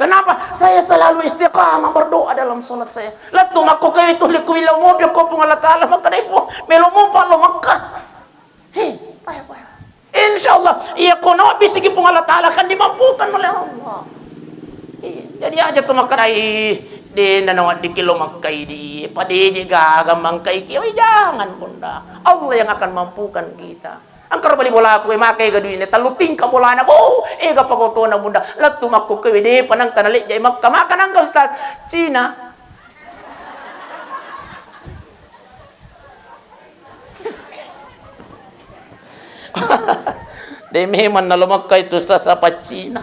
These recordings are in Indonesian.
Kenapa? Saya selalu istiqamah berdoa dalam salat saya. Latu mako kayo ito likuwilaw mo biyo ko pong Allah Ta'ala magkanay po. Melo mo pa lumakka. Hey, paya. Insyaallah, iya ko na bisigi pong Allah Ta'ala kan di mampukan oleh Allah. Jadi aja tumakay di nanawat di kilo magkay di padidi gagamang kay kiyo. Jangan bunda. Allah yang akan mampukan kita. Ang karabali bola ko makay gaduin ni taluting ka bola na ko ega pagoto na bunda latu makko ko di panang tanali jay magkamaka nang ustaz Cina. Di memang na lumakay to sa Cina.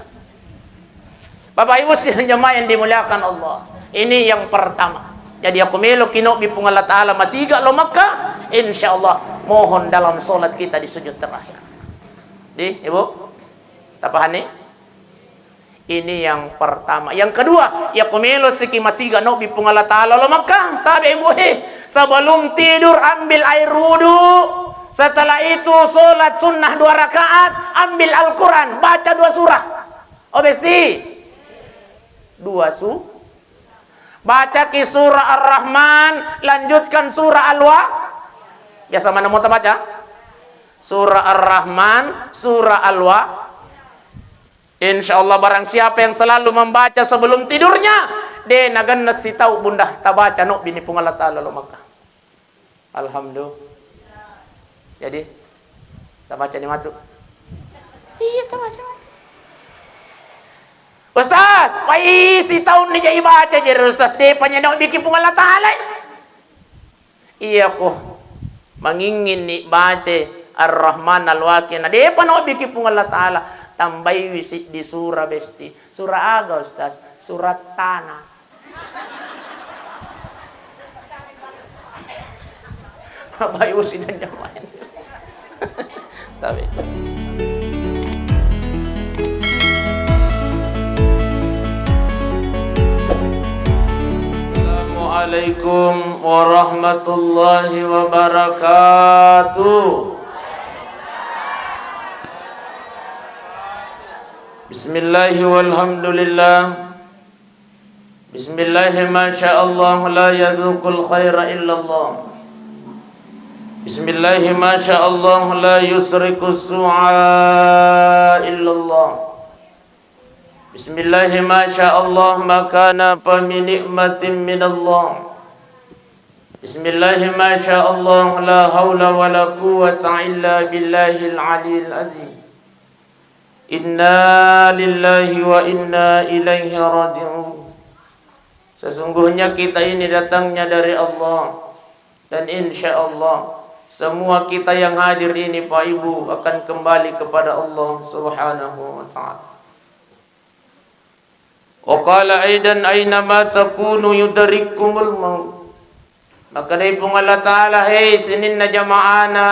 Bapak Ibu jemaah yang dimuliakan Allah. Ini yang pertama. Jadi aku melo kinobi pung Allah Ta'ala masiga lumakka. Insyaallah mohon dalam solat kita di sujud terakhir. Ibu, tapahan nih? Ini yang pertama. Yang kedua, ya kumelo siki masiga no bi pung Allah Ta'ala lumakka. Tabi ibu sebelum tidur ambil air wudu. Setelah itu solat sunnah 2 rakaat, ambil Al-Quran, baca 2 surah. Obesti 2 baca ki surah Ar-Rahman, lanjutkan surah biasa mana mau baca? Surah Ar-Rahman, surah Al-Wa. Insyaallah barang siapa yang selalu membaca sebelum tidurnya, de nagan nasi tahu bunda tabaca no bini pung Allah Ta'ala lo maka. Alhamdulillah. Jadi tabaca ni matu. Iya tabaca. Ustaz, pai si tahun ni jadi baca jadi Ustaz de panjang bikin pung Allah Ta'ala. Iya ko mangingin ni baca Ar-Rahman Al-Waqiah. Nah, dia pano bikin pung Allah Ta'ala tambahi wisit di surah besti. Surah aga Ustaz, surat tanah. Bapak Ibu sidang jamaah. Tapi Assalamualaikum warahmatullahi wabarakatuh. Bismillahi walhamdulillah. Bismillahi masyaallah la yadhukul khaira illallah. Bismillahi masyaallah la yusriku su'a illallah. Bismillahi masyaallah makana fa min nikmatin minallah. Bismillahi masyaallah la haula wala quwwata illa billahil aliyil azim. Inna lillahi wa inna ilaihi raji'un. Sesungguhnya kita ini datangnya dari Allah, dan insyaallah semua kita yang hadir ini Pak Ibu akan kembali kepada Allah Subhanahu wa taala. Wa qala aidan aina ma takunu yudrikumul maut. Maka dari pun Allah Ta'ala, hei sinin na jamaana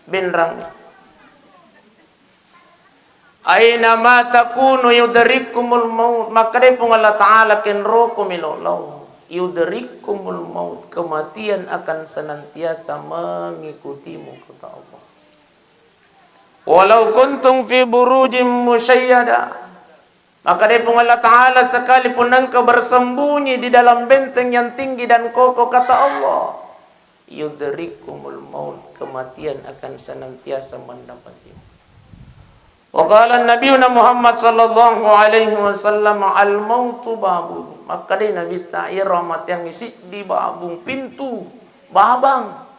binrang. Aina ma takunu yudrikumul maut. Maka dari pun Allah Ta'ala kenro kumilolaw. Yudrikumul maut. Kematian akan senantiasa mengikutimu, kata Allah. Walau kuntum fi burujim musyayyada. Maka dari pun Allah Ta'ala sekalipun engkau bersembunyi di dalam benteng yang tinggi dan kokoh, kata Allah, yudrikumul maut. Kematian akan senantiasa mendapatimu. Wa qala Nabiyuna Muhammad sallallahu alaihi wasallam al-mautu babun. Maka dari Nabi Ta'ir rahmat yang isi di babung pintu babang.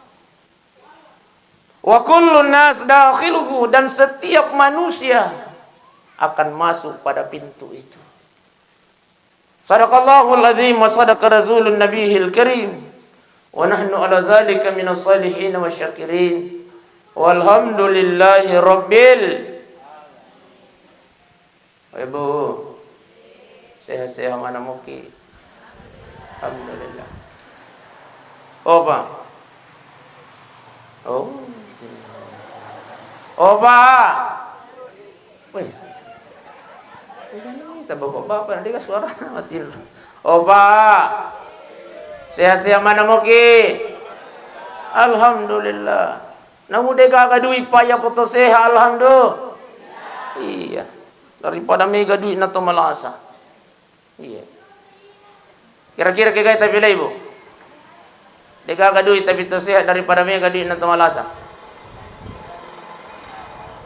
Wa kullun nas dakhiluhu, dan setiap manusia akan masuk pada pintu itu. Sadaqallahul azim wa sadaqa rasulun nabiyil karim. Wa nahnu ala dzalika minas salihin wasyakirin. Walhamdulillahi rabbil. Ibu sehat-sehat mana muki. Alhamdulillah. Oh Pak. Oh Pak. Wih. Kita bapak-bapak nanti kan suara mati. Oh Pak. Sehat-sehat mana muki. Alhamdulillah. Namu dega kadui paya koto sehat alhamdulillah. Iya. Daripada mega duit na to malasa. Iya. Kira-kira kaya tayo pilay po. Di kakaduit tapi to sehat daripada mega duit na to malasa.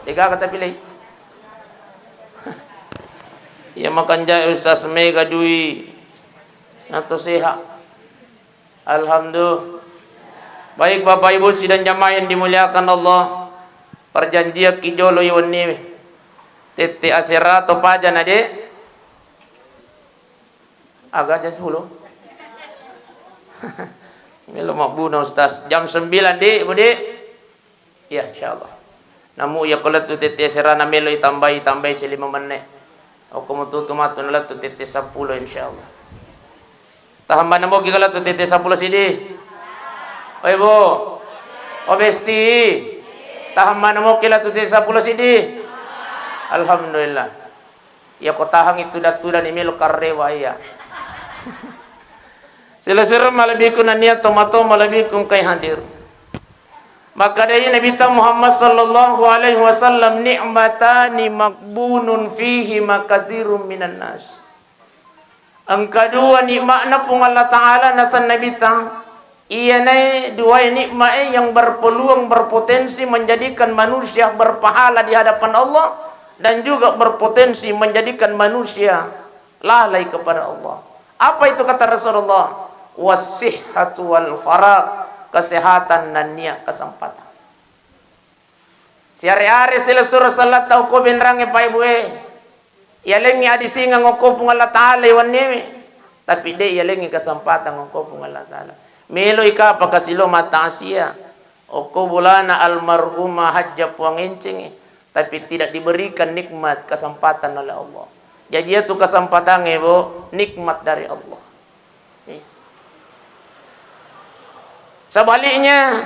Di kakatapilay. Iya makan jaya Ustaz mega duit na to sehat. Alhamdulillah. Baik Bapak Ibu sidang jamaah yang dimuliakan Allah. Perjanjian kijolo iwan ni. Tete asirato paja na de. Agak jam 10. Milo makbuna Ustaz. Jam 9 de, bude. Ya insyaallah. Namu ya kalau tu tete asirana melo tambah si 5 menit. Aku mututumatun la tu tete 10 insyaallah. Tahamban namo kalau tu tete 10 sidi. Oi Ibu. Obesti. Tahamban namo kila tu tete 10 sidi. Alhamdulillah. Ya ko tahang itu datuda ni melo karrewa ya. Sila-sila malabikun na niya tomato malabikun kay hadir. Maka dari Nabi Muhammad sallallahu alaihi wasallam ni'matani makbunun fihi makathirun minan nas. Ang kedua nikmatna pun Allah Taala nasan Nabi ta. Iyanay dua nikmat yang berpeluang berpotensi menjadikan manusia berpahala di hadapan Allah dan juga berpotensi menjadikan manusia lalai kepada Allah. Apa itu kata Rasulullah? Wasihhatu wal farag, kesehatan dan niat kesempatan. Siari-ari sila surah salat tau ko binrange pa ibuwe. Yalengi adi singa ngoko pung Allah Taala iwan nimi. Tapi de yalengi kesempatan ngoko pung Allah Taala. Melo ika pakasilo mataasia. Oko bulana almarhumah hajja puang encing. Tapi tidak diberikan nikmat kesempatan oleh Allah. Jadi itu kesempatan ibu nikmat dari Allah. Sebaliknya,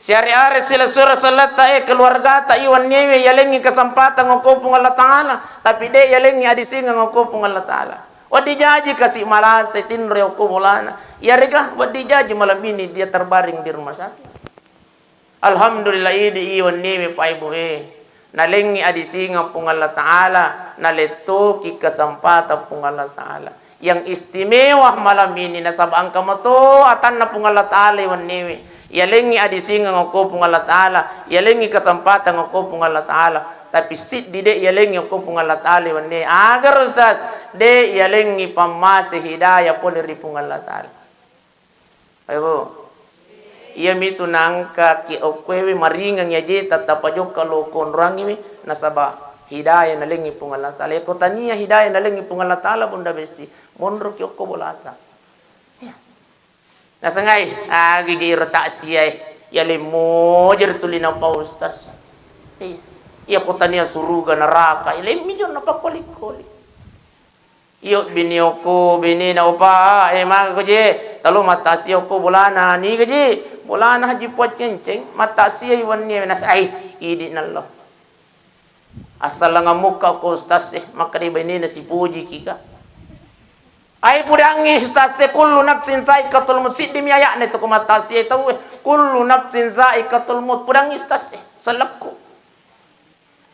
syariat sila surah salat tae keluarga ta iwan nyewe yalengi kesempatan ngokopung Allah Taala, tapi de yalengi adisinga ngokopung Allah Taala. Wadi jaji kasih malas tinre okumulana. Ya rega wadi jaji malam ini dia terbaring di rumah sakit. Alhamdulillah idi iwan nyewe pa ibu nalengi adisinga pung Allah Taala, naletoki kesempatan pung Allah Taala. Yang istimewa malam ini nasabang kamato atan na pung Allah Taala iwan niwi. Yalengi adisinga ngoko pung Allah Taala, yalengi kesempatan ngoko pung Allah Taala. Tapi sit di de yalengi ngoko pung Allah Taala iwan niwi. Agar Ustaz de yalengi pamase hidayah pun dari pung Allah Taala. Ayo. Iya mitu nangka ki okwewe maringang yaje tatapajok kalau konrangi nasaba hidayah nalengi pung Allah Taala. Ko tania hidayah nalengi pung Allah Taala bunda besti. Mondro kyoko bolata. Ya. Nasangai agi jiro taksiyai yale mojer tulina pa Ustaz. Iya ko tania suruga neraka. Ile mijo na pakoli-koli. Iyo binioko binina opa maga ko je talo matasiyo ko bolana ni gaji bolana haji pot kenceng matasiyo iwan ni nasai idi nallah. Asal nga muka ko Ustaz maka di binina si puji kika. Ay pudangi Ustaz kullu nafsin za'iqatul maut siddi mi ayakne to kumatasi itu kullu nafsin za'iqatul maut pudangi Ustaz selekku.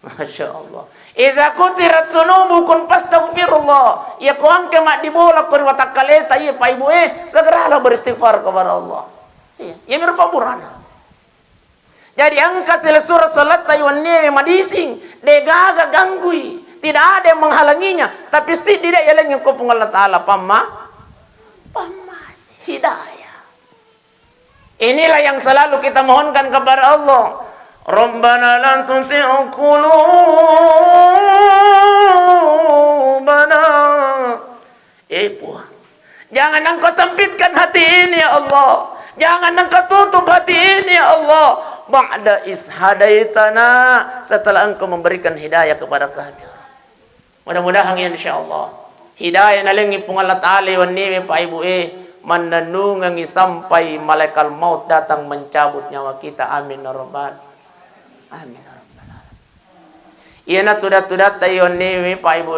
Masya Allah. Iza kutirat sunubukum fastaghfirullah. Ya ko angke mak dibola ko watakaleta iya pa ibu segeralah beristighfar kepada Allah. Iya, ya mirpa burana. Jadi angka sila surah salat tayuan ni madising degaga ganggui. Tidak ada yang menghalanginya, tapi si tidak yalengi ko pung Allah Taala pamas hidayah. Inilah yang selalu kita mohonkan kepada Allah. Rabbana lan tusi'u qulubana. Puan. Jangan engkau sempitkan hati ini ya Allah. Jangan engkau tutup hati ini ya Allah. Ba'da ishadaitana, setelah engkau memberikan hidayah kepada kami. Mudah-mudahan insyaallah hidayah nalengi pung Allah Taala wan niwi pa ibu mananungangi sampai malaikat maut datang mencabut nyawa kita. Amin ya rabbal amin ya rabbal alamin. Iyana tudat-tudat tayon niwi pa ibu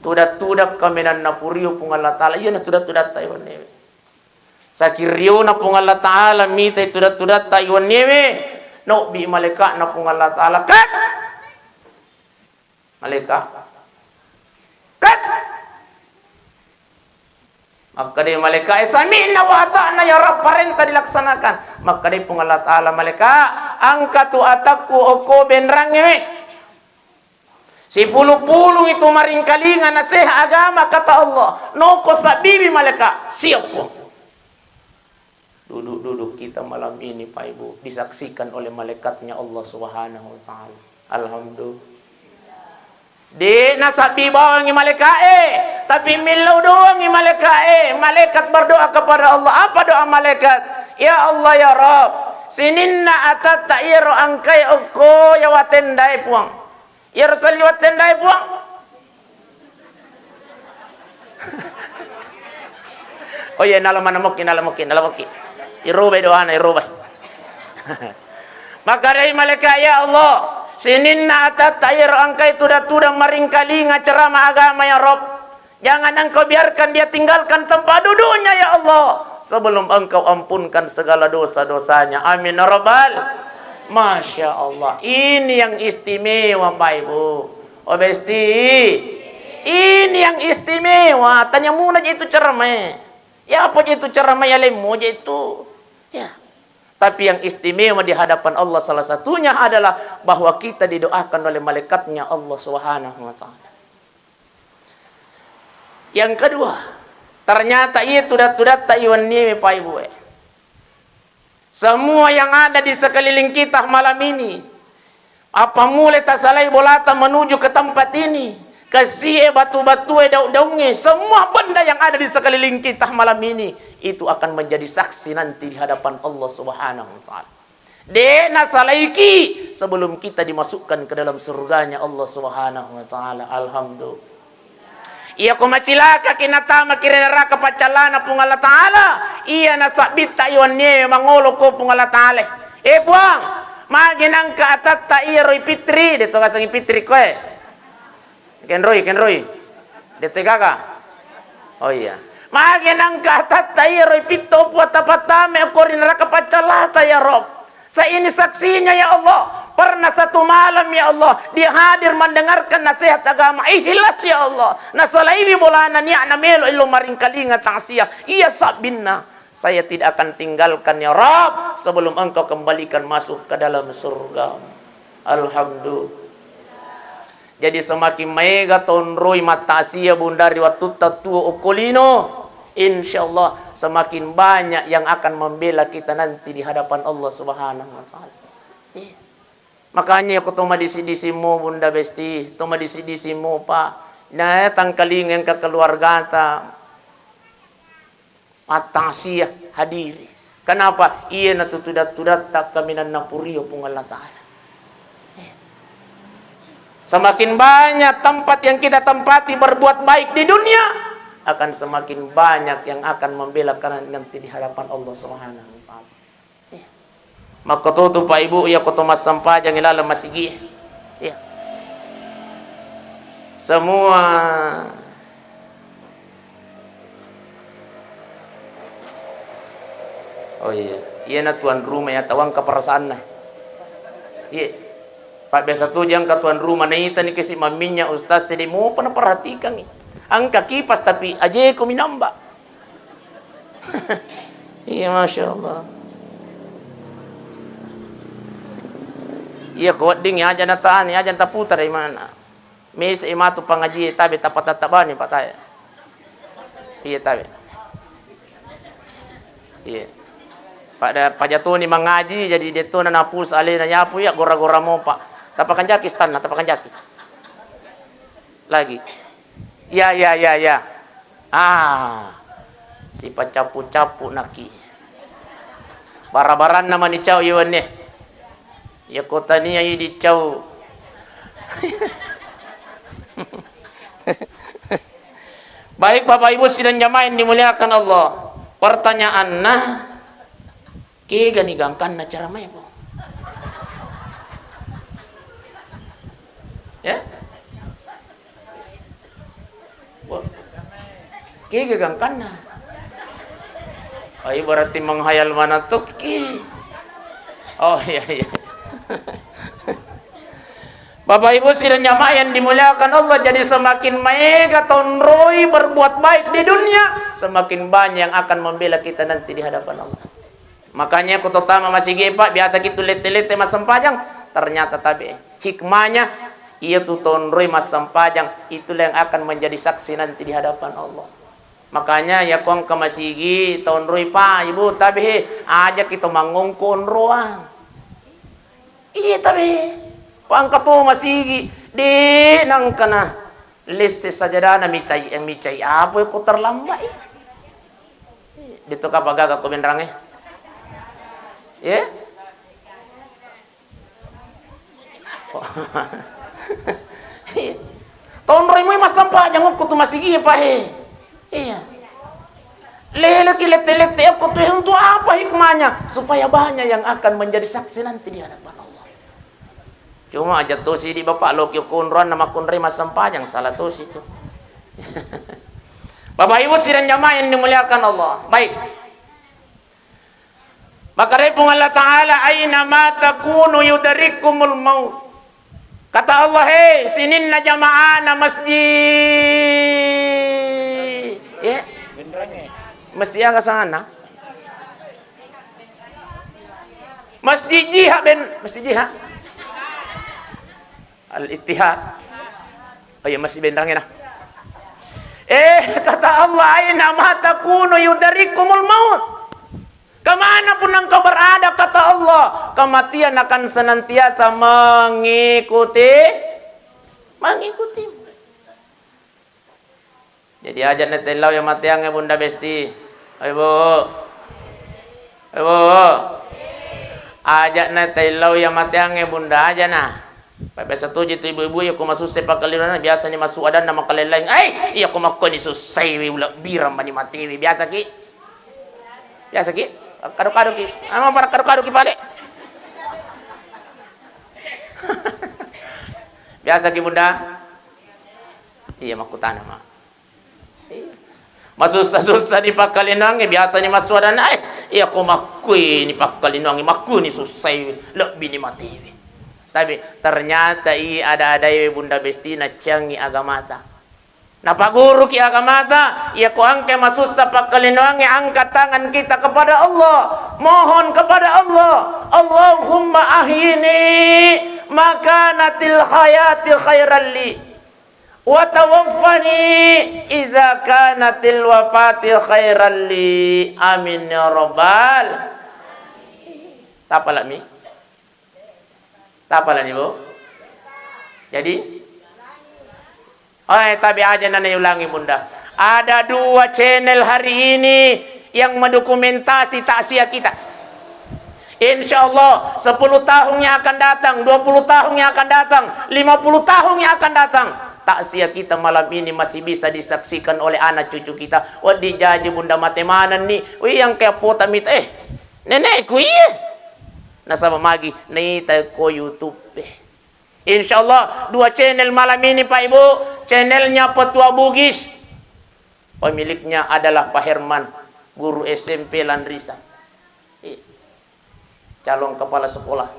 tudat-tudat kaminan napuriyo pung Allah Taala. Iyana tudat-tudat tayon niwi sakiriyo na pung Allah Taala mitay tudat-tudat tayon niwi no bi malaikat na pung Allah Taala kat malaikat Maka dia malaikat sami'na wa ata'na ya Rabb, perintah dilaksanakan. Maka dia pun Allah Ta'ala malaikat angkatu ataku oko benrange. Si puluh-puluh itu maring kalingan nasihat agama kata Allah. Noko sabibi malaikat siap pun. Duduk-duduk kita malam ini Pak Ibu disaksikan oleh malaikatnya Allah Subhanahu wa taala. Alhamdulillah. Di nasabi bawang malaikat tapi milau doang malaikat malaikat berdoa kepada Allah. Apa doa malaikat? Ya Allah ya Rabb, sininna atat ta'iru angkai uko ya watendai puang. Ya Rasul watendai puang. Oh ya nalamoki. Irubai doana irubai. Maka dari malaikat ya Allah, sininna atat ta'ir angkai tuda-tuda maringkalinga ceramah agama ya Rob. Jangan engkau biarkan dia tinggalkan tempat duduknya ya Allah, sebelum engkau ampunkan segala dosa-dosanya. Amin ya Rabbal. Masya Allah. Ini yang istimewa Pak Ibu. Oh besti. Ini yang istimewa. Tanya muna itu ceramah. Ya apa itu ceramah ya lemu itu. Ya. Tapi yang istimewa di hadapan Allah salah satunya adalah bahwa kita didoakan oleh malaikatnya Allah Subhanahu wa taala. Yang kedua, ternyata itu tudat iwan nimi Pak Ibu. Semua yang ada di sekeliling kita malam ini, apa mulai tasalai bolata menuju ke tempat ini, kasih batu-batu daun-daunnya, semua benda yang ada di sekeliling kita malam ini itu akan menjadi saksi nanti di hadapan Allah Subhanahu wa taala. Dena salaiki sebelum kita dimasukkan ke dalam surganya Allah Subhanahu wa taala. Alhamdulillah. Ia kumacilaka kinatama kirenaraka pacalana pung Allah taala. Ia nasabit tayuan niya mangolo ko pung Allah taala. Buang, maginang ka atat ta'iroy pitri dito kasang pitri ko Kenroy. Dito kaka. Oh iya. Maginang ka atat ta'iroy pito po tapatame ko rinaraka pacalata ya Rob. Sa ini saksinya ya Allah. Pernah satu malam ya Allah dia hadir mendengarkan nasihat agama. Ikhlas ya Allah. Nasalaiwi bolana niya na melo ilo maring kalinga tangsiya. Iya sabinna. Saya tidak akan tinggalkan ya Rabb sebelum engkau kembalikan masuk ke dalam surga. Alhamdulillah. Jadi semakin mega tonroi matasia bundari waktu tatu okolino. Insyaallah semakin banyak yang akan membela kita nanti di hadapan Allah Subhanahu wa taala. Makanya aku tuma disi mo bunda besti, tuma disi mo pa. Na tangkaling yang kekeluarga ta matang siya hadiri. Kenapa? Iya natutudat-tudat tak kami napuriyo pung Allah Ta'ala. Semakin banyak tempat yang kita tempati berbuat baik di dunia, akan semakin banyak yang akan membela karena nanti di hadapan Allah Subhanahu wa taala. Maka tutu Pak Ibu ya koto mas sampah jangan ilala masigi. Ya. Semua oh iya, iya na tuan rumah ya tawang keperasaan na. Iya. Pak biasa tu jang ka tuan rumah na ita ni kasi maminya ustaz sedi mo pa na perhatikan ni. Ang kakipas tapi aje ko minamba. Iya masyaallah. Iya kuat ding ya aja nataan ya aja taputar dari mana. Mes imatu pangaji tabi tapat tatabani patay. Iya tabi. Iya. Pada pajatu ni mengaji jadi deto na napus ali na nyapu ya gora-gora mo pa. Tapakan jaki stan na tapakan jaki. Lagi. Ya. Si pacapu-capu naki. Barabaran naman ni Chow yun eh. Ya kota ni yang di Chow. Baik Bapak Ibu sidang jamaah yang dimuliakan Allah. Pertanyaan nah, kega ni gangkan na cara main po. Ya? Kega gangkan na. Ay berarti menghayal mana tuh ki. Oh iya. Bapak Ibu sidang jamaah yang dimuliakan Allah, jadi semakin mega tonroi berbuat baik di dunia, semakin banyak yang akan membela kita nanti di hadapan Allah. Makanya kututama masih gepak biasa gitu lete-lete mas sempajang, ternyata tabi hikmahnya ia tuh tonroi mas sempajang itulah yang akan menjadi saksi nanti di hadapan Allah. Makanya ya kong ke masigi tonroi pa ibu tabi aja kita mangungkon ruang. Iya tabi pangkat tu masigi di nang kana list saja na micay apa ko terlambat dito ka pagaga ko benrang ya tonroy mo masampa jangan ko tu masigi pa iya lele kilet-lete aku tu untuk apa hikmahnya supaya banyak yang akan menjadi saksi nanti di hadapan Allah. Cuma aja tuh si di bapak lo kyo kunron nama kunri mas sempajang salah tuh situ. Bapak Ibu sidang jamaah yang dimuliakan Allah. Baik. Maka repung Allah Ta'ala aina ma takunu yudarikumul maut. Kata Allah, hei sinin na jamaah na masjid. Ya. Masjid yang ke sana. Masjid jihad ben masjid jihad. Al-Ittihad. Oh ya masih benderangin nah. Kata Allah, aina ma takunu yudarikumul maut. Kemana pun engkau berada, kata Allah, kematian akan senantiasa mengikuti. Jadi aja netelau yang matiangnya Bunda Besti. Ibu. Ajak netelau yang matiangnya Bunda aja nah. Biasa tu jitu ibu-ibu ya kuma susah pakalirana biasa ni masuk ada nama kalian lain. Iya kuma ko ni susah wi ulah biram mani mati wi biasa ki. Kado-kado ki. Ama para kado-kado ki pale. Biasa ki Bunda. Iya makutana mak. Masusah-susah di pakalinang biasa ni masuk ada na. Iya kuma ko ni pakalinang maku ni susah wi lebih ni mati wi. Tapi ternyata ada Bunda Besti na cangi agamata. Napa guru ki agamata, ia ko angke masusa pakalinwangi angkat tangan kita kepada Allah, mohon kepada Allah, Allahumma ahyini makanatil hayati khairan li wa tawaffani idza kanatil wafati khairan li. Amin ya rabbal. Tapala mi? Tapalan ibu. Jadi, tapi aja nana ulangi Bunda. Ada 2 channel hari ini yang mendokumentasi takziah kita. Insya Allah 10 tahun yang akan datang, 20 tahun yang akan datang, 50 tahun yang akan datang, takziah kita malam ini masih bisa disaksikan oleh anak cucu kita. Wah dijaji Bunda matemanan nih. Wih yang kayak pota mit nenekku iya. Nasaba magi nita ko YouTube. Insyaallah 2 channel malam ini Pak Ibu, channelnya Petua Bugis. Pemiliknya adalah Pak Herman, guru SMP Landrisa. Calon kepala sekolah.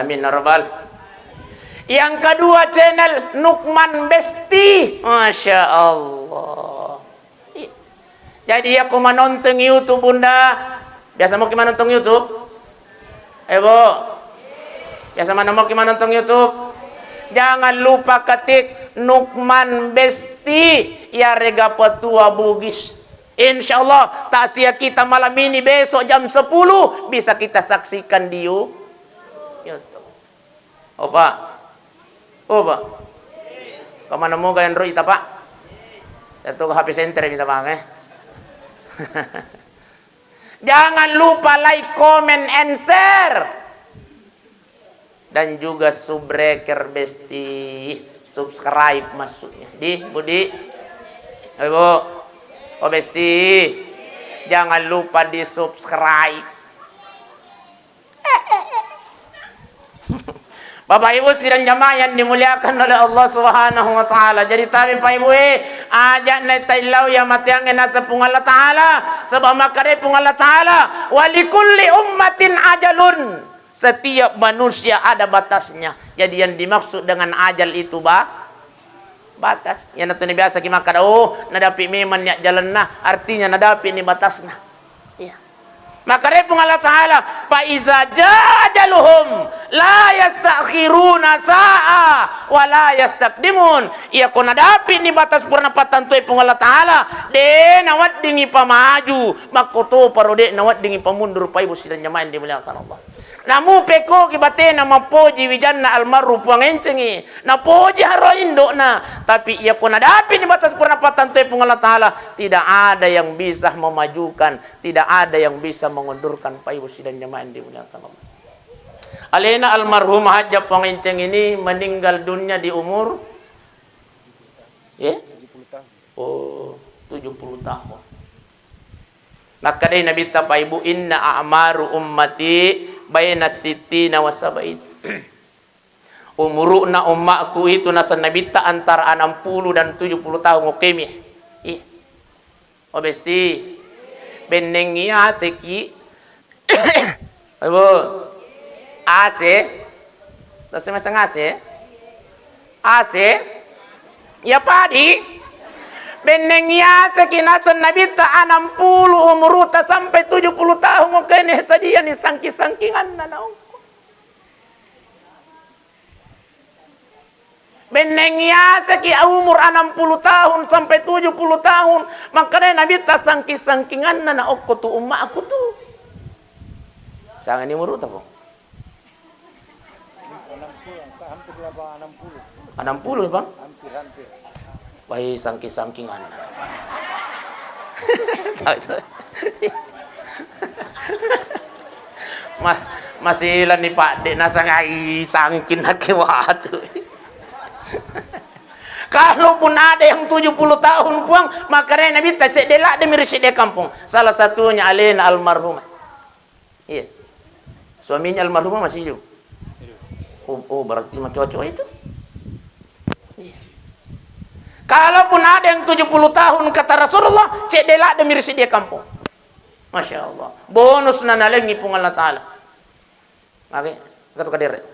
Amin ya rabbal. Yang kedua channel Nukman Besti. Masya Allah. Jadi aku menonton YouTube Bunda. Biasa mau gimana nonton YouTube? Bu, biasa mana mau gimana nonton YouTube? Jangan lupa ketik Nukman Besti ya Rega Petua Bugis. Insyaallah takziah kita malam ini besok jam 10 bisa kita saksikan di YouTube. Pak. Kemana mau kalian Android Pak? Itu HP center minta bang Jangan lupa like, comment, and share. Dan juga Subreker Besti. Subscribe maksudnya. Budi. Ibu. Oh Besti. Jangan lupa di subscribe. Bapak Ibu sidang jamaah yang dimuliakan oleh Allah Subhanahu wa taala. Jadi tabi Pak Ibu ajak na tailaw ya matiang nasa pung Allah taala sebab makare pung Allah taala wa likulli ummatin ajalun Setiap manusia ada batasnya. Jadi yang dimaksud dengan ajal itu batas. Yang nanti biasa kita makan, nadapi memang niat jalan nah, artinya nadapi ini batasnya. Iya. Maka repung Allah Ta'ala, fa iza jajaluhum la yastakhiruna sa'a wa la yastaqdimun. Ia ko nadapi ni batas purna patan tu repung Allah Ta'ala, de nawat dingi pamaju, makoto parode nawat dingi pamundur pa ibu sidang jamaah dimuliakan Allah. Namu peko kibate na mapoji wijanna almaru puang encengi na poji haro indok na, tapi ia pun ada api di batas pernapatan tepung Allah Ta'ala, tidak ada yang bisa memajukan, tidak ada yang bisa mengundurkan paibu sidang jamaah dimuliakan Allah. Alena almarhum Hajjah puang enceng ini meninggal dunia di umur 70 tahun. Maka dari Nabi Tapaibu, inna a'maru ummati bayna sittina wa sab'in. Umuruna ummakku itu nasa nabita antara 60 dan 70 tahun ngokemi. Obesti benengia seki. Ayo. Ase. Tase masang ase. Ase. Ya padi. Benengia sekinasan nabita 60 umuruta sampai 70 tahun mungkin sadia ni sangki-sangkingan na naong. Benengia seki umur 60 tahun sampai 70 tahun makanya nabita sangki-sangkingan na naok tu umma aku tu. Sangan ni umur ta po? 60 bang? Hampir. Baik sangking-sangkingan. Masih lan ni Pak Dek nasa ngai sangkin nak waktu. Kalaupun ada yang 70 tahun puang, makanya Nabi tak sedelak demi resik dia kampung. Salah satunya Alena almarhumah. Iya. Suaminya almarhumah masih hidup. Oh berarti macam cowok itu. Kalaupun ada yang 70 tahun kata Rasulullah, cek delak demi resik dia kampung. Masya Allah. Bonus na nalengi pung Allah Ta'ala. Oke, kata kadere.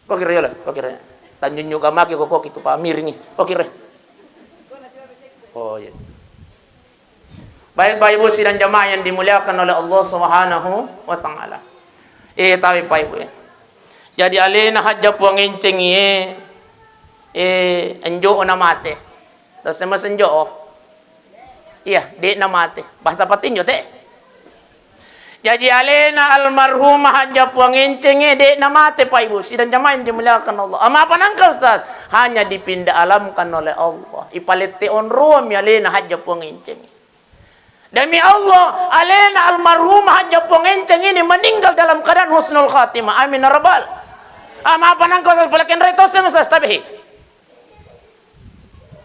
Kok kira ya? Kok kira? Tanjung juga maki kok itu Pak Miringi. Kok kira? Oh iya. Baik-baik ibu sidang jamaah yang dimuliakan oleh Allah Subhanahu wa Ta'ala. Tapi Pak Ibu ya. Jadi alena Hajjah puang enceng enjo na mate. Terus sama senjo. Iya, de na mate. Bahasa patinjo te. Jadi alena almarhumah Hajjah puang enceng de na mate Pak Ibu. Sidang jamaah yang dimuliakan Allah. Ama apa nangka Ustaz? Hanya dipindah alamkan oleh Allah. Ipalete on ruam alena Hajjah puang enceng. Demi Allah, alena almarhumah Hajjah puang enceng ini meninggal dalam keadaan husnul khatimah. Amin ya rabbal. Apa nang kau sepelakan reto semasa tabihi.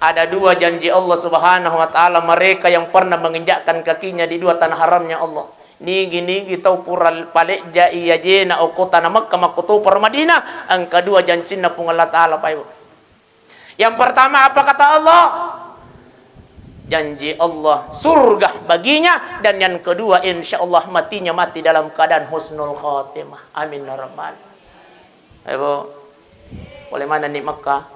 Ada dua janji Allah Subhanahu wa Ta'ala mereka yang pernah menginjakkan kakinya di dua tanah haramnya Allah. Nigi tau pural palek jai yajena okota na Makkah makutu par Madinah. Ang kedua janjinya pun Allah Ta'ala Pak Ibu. Yang pertama apa kata Allah? Janji Allah surga baginya, dan yang kedua insyaallah matinya mati dalam keadaan husnul khatimah. Amin ya rabbal. Ayo, oleh mana ni Makkah?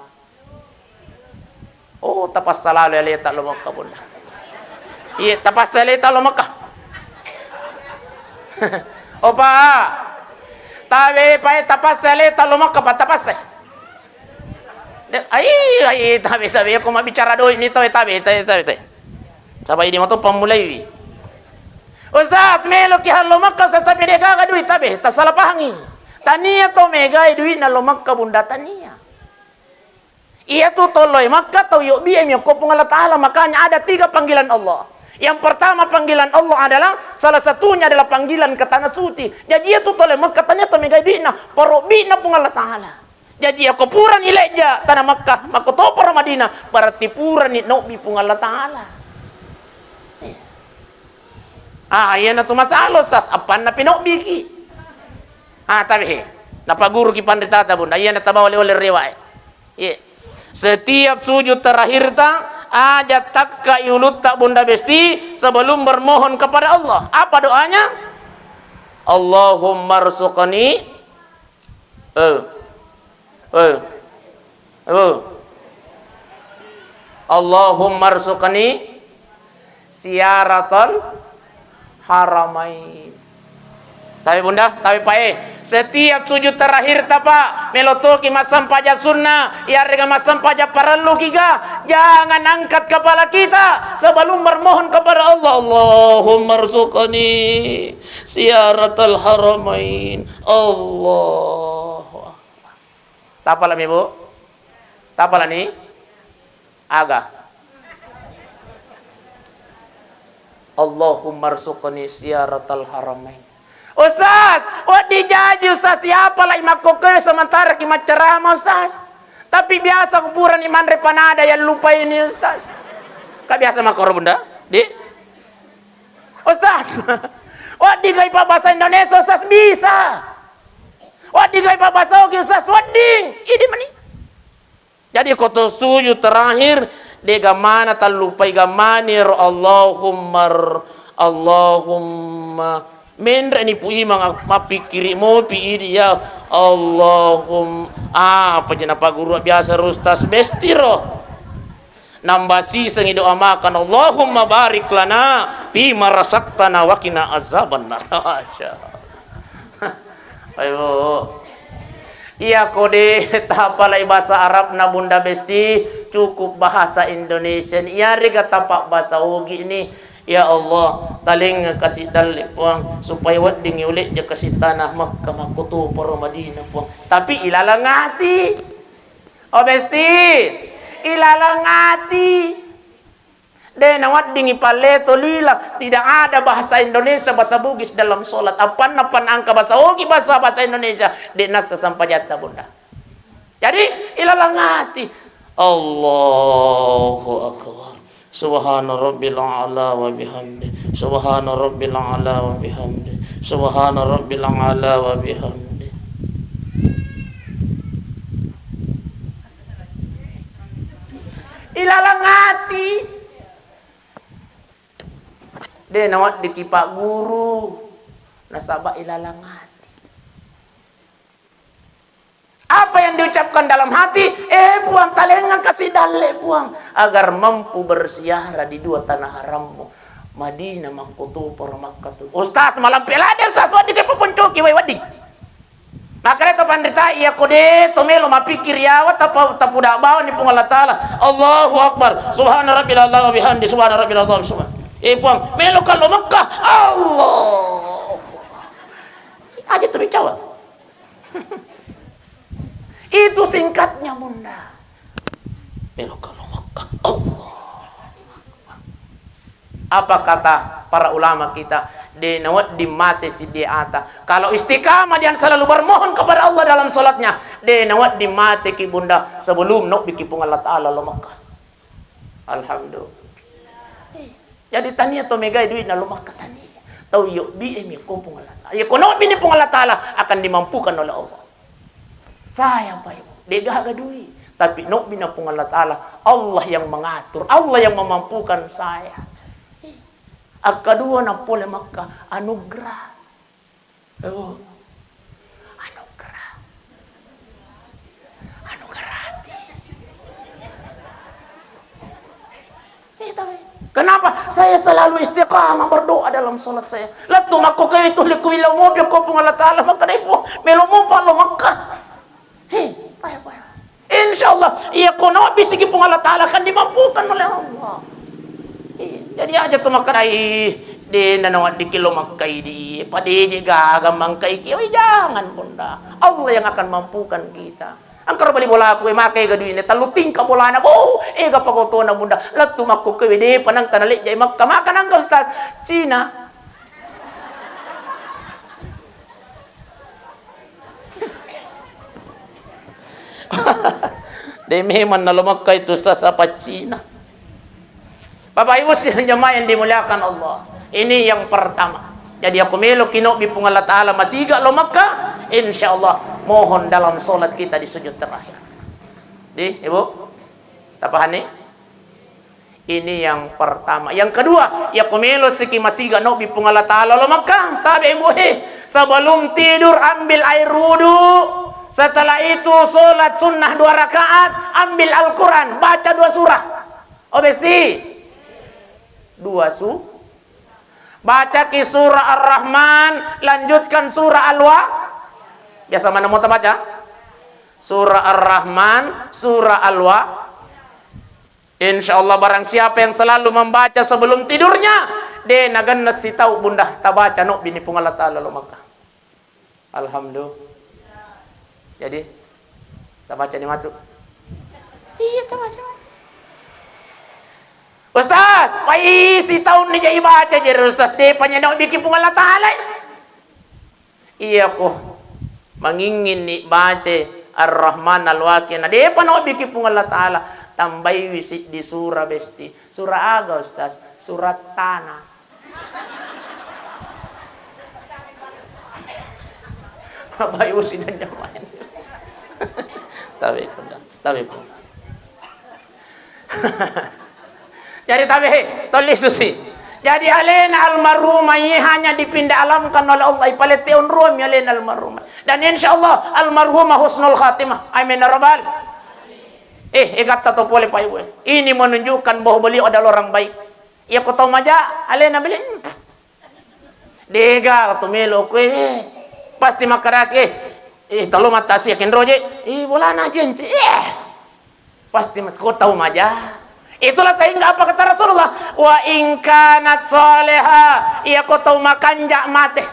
Oh, tapas salalu ya tak lo Makkah bunda. Iya, tapas salalu tak lo Makkah. Opa, tabe pai tapas salalu tak lo Makkah pa tapas. Ai, tabe aku mau bicara doi ni tabe. Sabai ini mau tu pemulai. Ustaz, melo ki halo Makkah sa tabe de gaga duit tabe, tak salah pahangi. Tania to megai duit na lo Makkah bunda tania. Ia tu toloi Makkah tau yuk biam yang kopung Allah Ta'ala. Makanya ada 3 panggilan Allah. Yang pertama panggilan Allah adalah, salah satunya adalah panggilan ke tanah suci. Jadi ia tu toloi Makkah tania to megai duit na paro bi na pung Allah Ta'ala. Jadi aku puran ileja tanah Makkah maka to paro Madinah berarti puran ni nobi pung Allah Ta'ala. Yan na tu masalah sas apan na pinobi ki. Tapi napa guru ki pandita ta bunda, iya nata bawale oleh riwayat. Iya. Setiap sujud terakhir ta Ajat takka iulut tak Bunda Besti sebelum bermohon kepada Allah. Apa doanya? Allahumma rzuqni Allahumma rzuqni ziyaratal haramain. Tapi Bunda, tapi Pak setiap sujud terakhir tapa melotoki masam paja sunnah ya dengan masam paja parallu kiga, jangan angkat kepala kita sebelum bermohon kepada Allah. Allahumma rzuqni ziyaratal haramain. Allah. Tapalah Ibu? Tapalah ni? Aga. Allahumma rzuqni ziyaratal haramain. Ustaz, wadi jaji Ustaz, siapa lah imak koke sementara kimat ceramah Ustaz. Tapi biasa kuburan iman repanada yang lupa ini Ustaz. Kak biasa makor Bunda? Di? Ustaz, wadi gay pa bahasa Indonesia Ustaz bisa. Wadi gay pa bahasa Ogi Ustaz, wading. Ini mani. Jadi koto sujud terakhir de gamana talupai gamanir Allahumma Mendra ni pui mapikiri mo pi dia apa jena pa guru biasa rustas bestiro nambasi sengi doa makan Allahumma barik lana fi marasaktana wa qina azaban nar. Ayo iya kode tapalai bahasa Arab na Bunda Besti cukup bahasa Indonesia iya rega tapak bahasa Ogi ini. Ya Allah, taling kasih dalih puang supaya wading ulik je kasih tanah Makkah makutu para Madinah puang. Tapi ilalang hati. Oh Besti, ilalang hati. Den wading ipale to lila, tidak ada bahasa Indonesia bahasa Bugis dalam solat. Apan angka bahasa Ogi bahasa Indonesia di nasa sampajata Bunda. Jadi ilalang hati. Allahu akbar. Subhana rabbil a'la wa bihamdi. Subhana rabbil a'la wa bihamdi. Subhana rabbil a'la wa bihamdi. Ilalang hati. De nawat dikipak guru. Nasabak ilalang hati. Apa yang diucapkan dalam hati? Puang talengan kasih dalek puang agar mampu bersiara di dua tanah harammu. Madinah Makkah para Makkah. Ustaz malam peladen Ustaz wadi ke pupuncuki wai wadi. Makanya to pandita iya kode to melo mapikir ya wat apa tapudak bawa ni Allah taala. Allahu akbar. Subhana rabbil a'la wa bihamdi subhana rabbil azim subhan. Puang melo kalau Makkah Allah. Aja tu bicara. Itu singkatnya Bunda. Kalau Makkah Allah. Apa kata para ulama kita? Denawat di mati si diata. Kalau istiqamah dia selalu bermohon kepada Allah dalam salatnya. Denawat di mati ki Bunda sebelum nok bikipung Allah Taala lo Makkah. Alhamdulillah. Jadi tania to megai duit na lo Makkah tania. Tahu yuk bi emi kumpung Allah Taala. Ya kono bini pung Allah Taala akan dimampukan oleh Allah. Sayang Pak Ibu, dega gadui. Tapi nok bina pung Allah Ta'ala, Allah yang mengatur, Allah yang memampukan saya. Kedua na pole Makkah, anugerah. Anugerah. Anugerah hati. Kenapa? Saya selalu istiqamah berdoa dalam salat saya. Latu makko kayo ito likuwilaw mo, biyo ko pung Allah Ta'ala, maka na ipo, melo mo pa lo Makkah. Insyaallah ia kono bisigi pung Allah Taala akan dimampukan oleh Allah. Jadi aja tu makai di nanawat di kilo makai di padi gaga mangkai ki. Jangan Bunda. Allah yang akan mampukan kita. Angkar bali bola aku makai gaduin taluting ka bola na bo ga pagoto na Bunda. Latu makko ke de panang tanali jay makka makan ang Ustaz Cina. Demiman na lumakay itu sa Cina. Bapak Ibu jemaah yang dimuliakan Allah. Ini yang pertama. Jadi aku melo kinobi pung Allah Ta'ala masiga lumakka. InsyaAllah mohon dalam solat kita di sujud terakhir. Di Ibu? Tapahani? Ini yang pertama. Yang kedua, ya kumelo siki masiga no bi pungala taala lo Makkah. Tabi buhe. Sebelum tidur ambil air wudu. Setelah itu solat sunnah 2 rakaat, ambil Al-Quran, baca 2 surah. Oh besti 2 baca ki surah Ar-Rahman, lanjutkan surah Al-Wa. Biasa mana mau baca? Surah Ar-Rahman, surah Al-Wa. Insyaallah barang siapa yang selalu membaca sebelum tidurnya, de nagan nasi tahu bunda tabaca no bini pungala taala lo Makkah. Alhamdulillah. Jadi tabaca ni matu. Iya tabaca. Ustaz, pai si tahun ni jadi baca jadi Ustaz de panjang bikin pungala taala. Iya ko mangingin ni baca Ar-Rahman Al-Waqiah. De panau bikin pungala taala. Tambahi wisit di surah besti. Surah aga Ustaz? Surat tanah. Bayi wisit dan jamain. Tapi. Jadi tulis susi. Jadi alena almarhumah ini hanya dipindah alamkan oleh Allah. Ipalet teon ruam alena almarhumah. Dan insyaallah almarhumah husnul khatimah. Amin ya rabbal. Kata to pole pai gue. Ini menunjukkan bahwa beliau adalah orang baik. Ia ko tahu maja, alena beli. Dega to melo kue. Pasti makarake. Talo mata si yakin roje. Bola na jenci. Pasti ko tahu maja. Itulah sehingga apa kata Rasulullah? Wa in kanat saleha. Ia ko tahu makanja mate.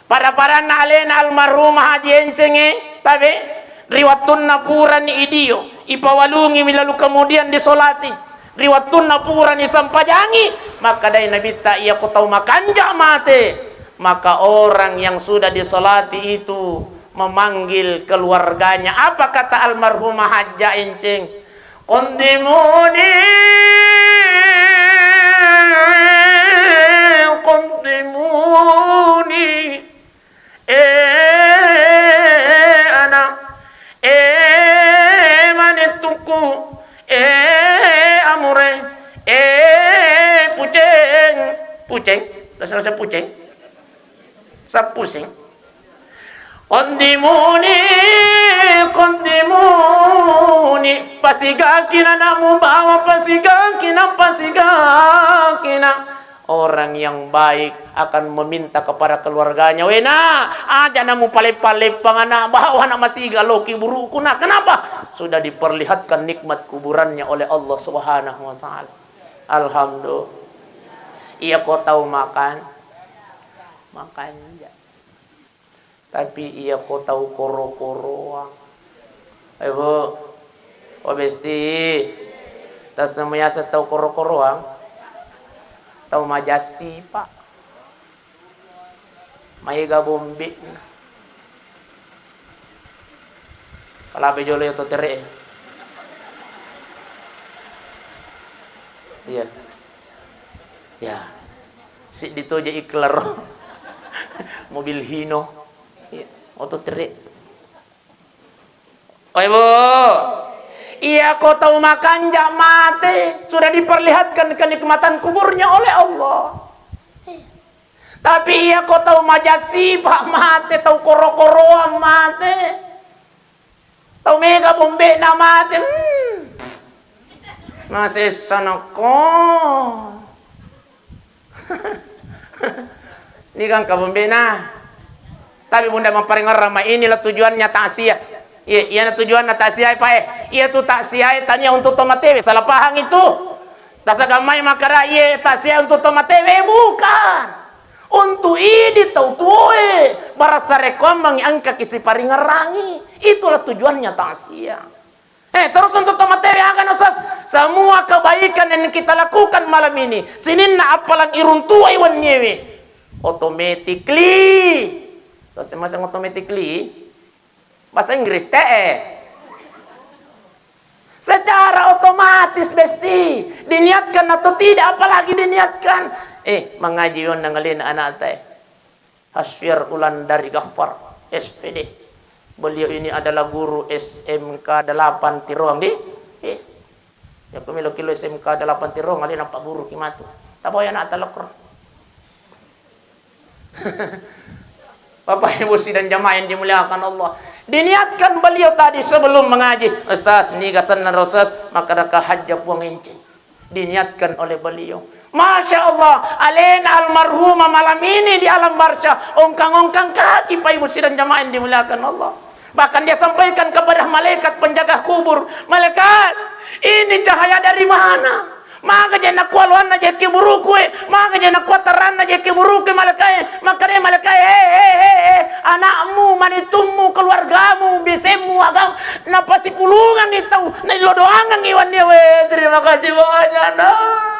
Para na alena almarhumah haji encenge. Tabe. Riwatun puran ni idio ipawalungi milalu kemudian disolati riwatun puran ni sampajangi maka dai nabi ta ia ko tahu makanja mate maka orang yang sudah disolati itu memanggil keluarganya apa kata almarhumah hajja enceng qondimuni manituku amure puceng dasar puceng sapusing kondimuni pasigakina namu bawa pasigakina orang yang baik akan meminta kepada keluarganya, wena aja namu pale-pale pangana bawa nama siga loki buruku. Nah, kenapa? Sudah diperlihatkan nikmat kuburannya oleh Allah Subhanahu wa taala. Alhamdulillah. Ia kau tahu makan ya. Tapi ia kau tahu koro-koroang. Ayo, besti. Tas namanya tahu koro-koroang. Tahu majasi pak maiga bombe kalau bejole itu tere iya ya si ditoje iklar mobil hino iya auto tere bu ia kau tahu makan mate sudah diperlihatkan kenikmatan kuburnya oleh Allah. Tapi ia kau tahu majasi pak mate tahu koro-koroan mate tahu mega bombe na mate masih sanako ini kan kabombe na tapi bunda memperingatan ramai inilah tujuannya taksiah. Iya tujuan taksiah pak iya tu taksiah tanya untuk tomatewe salah paham itu tasagamai makara iya taksiah untuk tomatewe bukan untuk ini tahu tuwe barasa rekomang angka kisi paringarangi itulah tujuannya taksiah. Terus untuk tomatewe akan usas semua kebaikan yang kita lakukan malam ini sininna apalang iruntua iwan nyewe automatically terus masang automatically bahasa Inggris secara otomatis besti diniatkan atau tidak apalagi diniatkan mengaji yon nangalin anak teh Hasfir Ulan dari Ghaffar SPD beliau ini adalah guru SMK 8 Tiroang di Ya kumilo kilo SMK 8 tirong ali nampak guru kimatu. Taboy anak talokro. Bapak Ibu sidang jamaah yang dimuliakan Allah. Diniatkan beliau tadi sebelum mengaji. Ustaz, ni gasan na rosas maka daka hajjah puang encing. Diniatkan oleh beliau. Masya Allah, alena almarhumah malam ini di alam barzah ongkang-ongkang kaki Pak Ibu sidang jamaah yang dimuliakan Allah. Bahkan dia sampaikan kepada malaikat penjaga kubur, malaikat, ini cahaya dari mana? Maka jana kualuan aja kiburuku, maka jana kuataran aja kiburuku malaikat. Makanya malaikat, anakmu, manitummu, keluargamu, bisemu, agam, napa si pulungan itu, nilo doangan iwan dia. Terima kasih banyak, nah.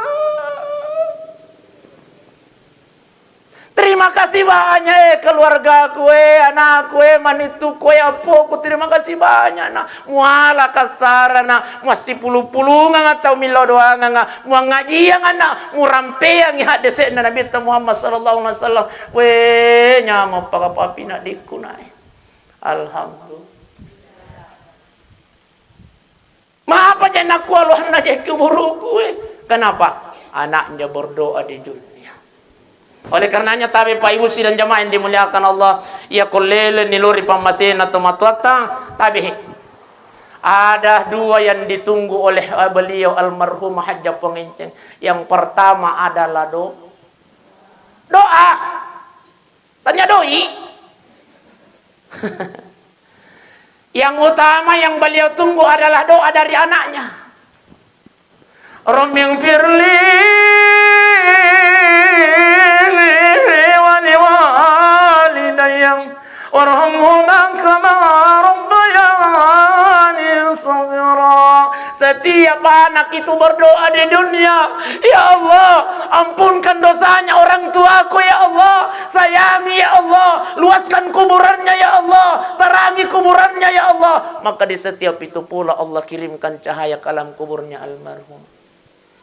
Terima kasih banyak keluarga kue, anak kue, manitu kue, apoku. Terima kasih banyak nak. Muala kasara nak, masih pulungan atau milo doang nak, muang ngaji yang anak, murampe yang hadis Nabi Muhammad sallallahu alaihi wasallam. We nyama pagapapi nak dikunai. Alhamdulillah. Maaf aja nak kualuan aja kuburu kue. Kenapa? Anaknya berdoa di dunia. Oleh karenanya tabi Pak Ibu sidang jamaah yang dimuliakan Allah, ya kulele niluri pamasin atau matuata tabi. Ada dua yang ditunggu oleh beliau almarhum Hajjah Pengenceng. Yang pertama adalah doa. Tanya doi. Yang utama yang beliau tunggu adalah doa dari anaknya. Rabbi firli warhamhuma kama rabbayani shaghira. Setiap anak itu berdoa di dunia, ya Allah, ampunkan dosanya orang tuaku ya Allah, sayangi ya Allah, luaskan kuburannya ya Allah, terangi kuburannya ya Allah. Maka di setiap itu pula Allah kirimkan cahaya ke alam kuburnya almarhum.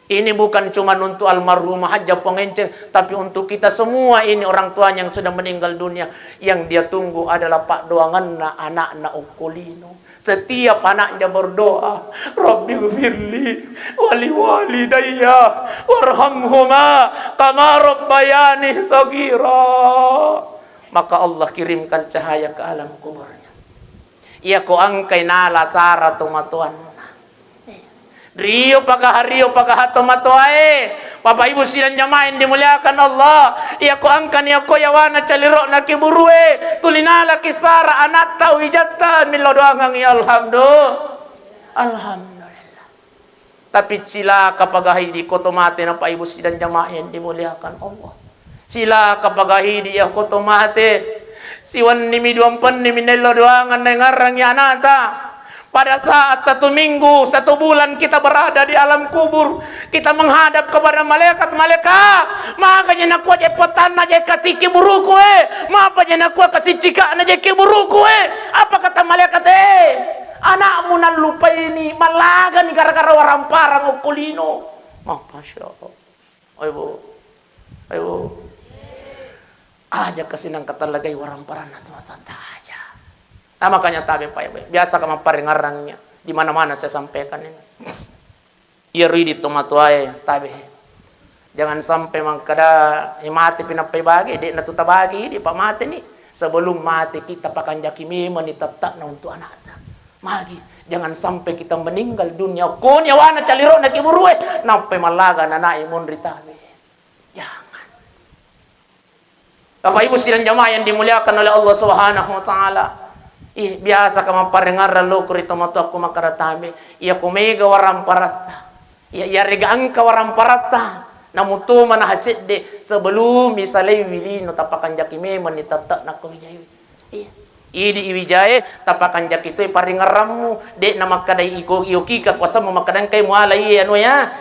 Ini bukan cuma untuk almarhumah Hajjah Pengenceng, tapi untuk kita semua ini orang tua yang sudah meninggal dunia. Yang dia tunggu adalah Pak Doangan anak-anak Ukulino. Setiap anaknya berdoa, Rabbi ghfirli wali walidayya warhamhuma kama rabbayani shaghira. Maka Allah kirimkan cahaya ke alam kuburnya. Ia ko angkai nala sara tumatuan. Rio pagahato matoae. Bapak Ibu sidang jamaah yang dimuliakan Allah. Ia ko angkan ia ko yawana calirok na kiburue. Tulinala kisara anata wijatta milo doangang ya Alhamdulillah. Tapi sila kapagahidi ko tomate na Pak Ibu sidang jamaah yang dimuliakan Allah. Sila kapagahidi ya ko tomate. Siwan nimi duampan nimi nelo doangan na ngarang ya anata. Pada saat 1 minggu, 1 bulan kita berada di alam kubur, kita menghadap kepada malaikat. Makanya nak kuat jepotan aja kasih kiburuku Mapa aja nak kuat kasih cika aja kiburuku Apa kata malaikat anakmu nan lupa ini malaga ni gara-gara orang parang Ukulino. Masya Allah. Ayo. Aja kasih nang kata lagay orang parang na tumatata. Nah, makanya tabi Pak Ibu. Biasa kama paringarangnya. Di mana-mana saya sampaikan ini. Ia ridi tomatuai tabi. Jangan sampai mangkada mati pinapai bagi, di natuta bagi, di pamati ni. Sebelum mati kita pakan jakimi menitatak na untuk anak. Magi, jangan sampai kita meninggal dunia. Kun yawana caliro na kiburue, nampai malaga na naimun ritabi. Jangan. Bapak Ibu sidang jamaah yang dimuliakan oleh Allah Subhanahu wa taala. Biasa ka maparengar lo kurito mato aku makaratami. Iya kumega waram parata. Iya regaan ka waram parata. Namutu man hacit de sebelum misalnya wilino tapakan jakime menitatak na kuwijay. Iya. Idi iwijay tapakan jak itu paringaramu de na makadai iko iyoki ka kuasa mo makadan kay mualay ano ya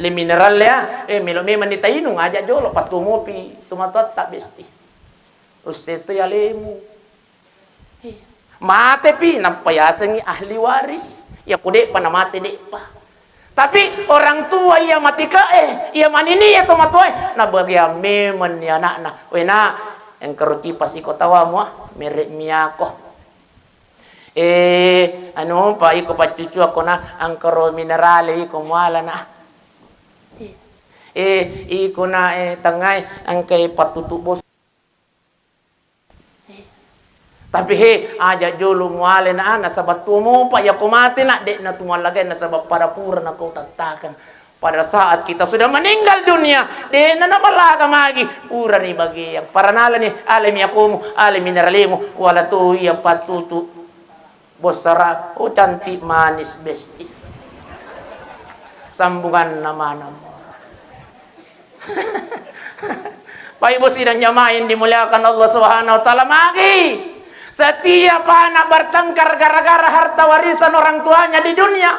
le mineral ya milo me manitaino aja jolo patumopi tumatot tak besti. Ustaz itu ya lemu. Mate pi nampayasan ni ahli waris. Ya kude pa na mate de pa. Tapi orang tua ia mati ka ia manini ya tomatoy na bagya memen ya anak na. We na yang keruti pasti ko tawa mo mere miyako. Ano pa iko pacucu ako na ang karo minerale iko muala na. Iko na tangay ang kay patutubos. Tapi aja julu muale na nasa batu mo pa ya kumati na de na tumalagay nasa parapura na kau tagtakan. Pada saat kita sudah meninggal dunia, de na namalaga magi pura ni bagi yang paranala ni alim yakumu alim mineralimu wala tu ya patutu bosara cantik manis besti sambungan nama-nama. Pak Ibu sidang jamaah yang dimuliakan Allah Subhanahu wa taala, magi setiap anak bertengkar gara-gara harta warisan orang tuanya di dunia,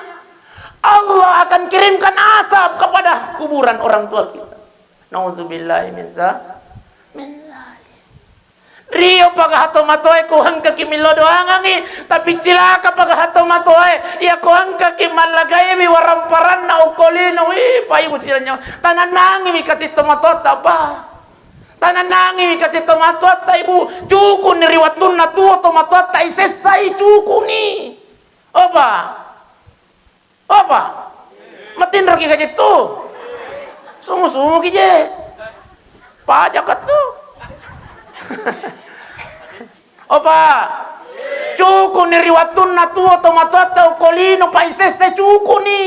Allah akan kirimkan asap kepada kuburan orang tua kita. Nauzubillahi min zalik. Rio pagahato matoy ko hangka kimilo doangangi tapi cilaka pagahato matoy ya ko hangka kimalagay mi waramparan na ukolino Pak Ibu sidang jamaah tananangi mi kasi tomatota pa. Tananangi mi kasi tomatota ibu cuku ni riwatun na tuo tomatota isesay cuku ni. Opa matindro ki kaje tu sumu ki je pajak tu. Opa cuku ni riwatun na tuo tomatota ukolino pa isesay cuku ni.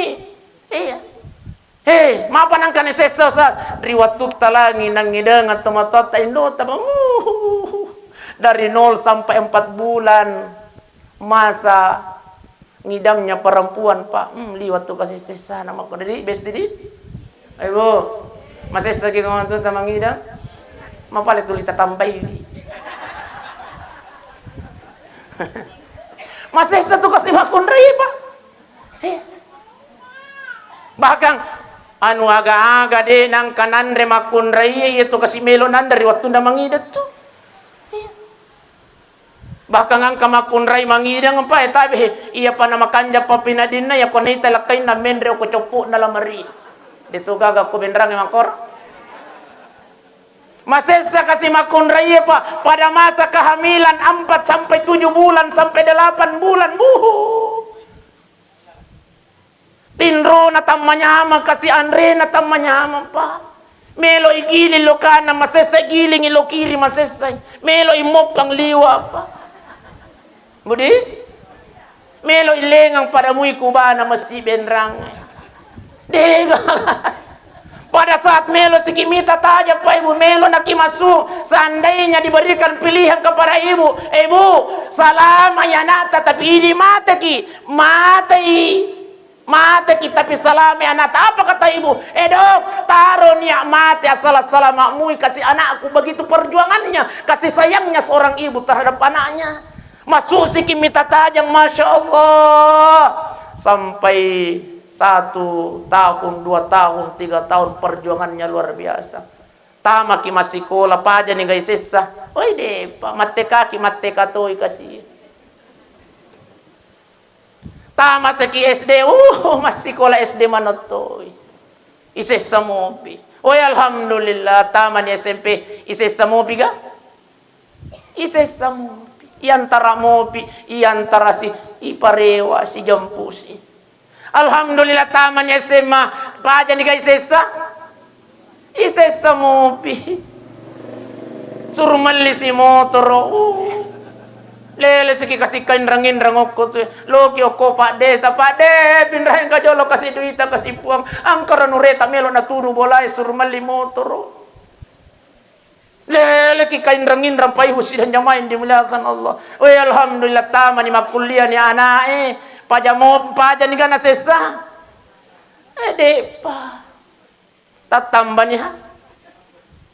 Iya. Mapan ang kanisesa sa riwatut talangi nang ngidang at tumatot indo tabang dari 0 sampai 4 bulan masa ngidangnya perempuan Pak liwat tu kasih sesa nama ko dili bes dili ayo masesa ki ngomong tu tamang ngidang mapalit tulit tambay masesa tu kasih makun ri Pak bahkan anu aga-aga de nang kanan remakun rai itu kasi melonan dari waktu na mangidat tu. Bahkan ang kamakun rai mangidang pa tabi iya pa na makanja pa pinadin na ya ko nay talakay na mendre ko chopo na lamari. Dito gaga ko bendrang makor. Masesa kasi makun rai pa pada masa kehamilan 4 sampai 7 bulan sampai 8 bulan. Tinro na tamanyama kasi Andre na tamanyama pa. Melo igili lokana masesa giling ilokiri masesa. Melo imop ang liwa pa. Budi? Melo ilengang pada mui kubana mesti benrang. Dega. Pada saat Melo si Kimita taja pa ibu Melo nakimasu seandainya diberikan pilihan kepada ibu, ibu salam ayanata tapi ini mata kita pisalami anak apa kata ibu dok taruh niat mati asal salamakmu kasih anakku begitu perjuangannya kasih sayangnya seorang ibu terhadap anaknya masuk si Kimita tajang Masya Allah sampai 1 tahun 2 tahun 3 tahun perjuangannya luar biasa tama ki masih sekolah pa aja nih guys sesa oi de pa mateka to kasih tama sa ki SD, masih sekolah SD manotoy. Ises sa mobi. Oy, alhamdulillah, tama ni SMP. Ises sa mobi ga? Ises sa mobi. Iantara mobi, iantara si iparewa, si jampusi. Alhamdulillah, tama ni SMA. Paja ni ka ises sa? Ises sa mobi. Surumali si motoro. Lele siki kasih kain rangin rangok tu loki oko pak desa pak de pindahin ka jolo kasih duita kasih puang angkara nureta melo na turu bolai surmali motor lele ki kain rangin rampai husidan jamain dimuliakan Allah alhamdulillah tama ni makuliah ni anak paja ni kana sesa de pa tatambani ha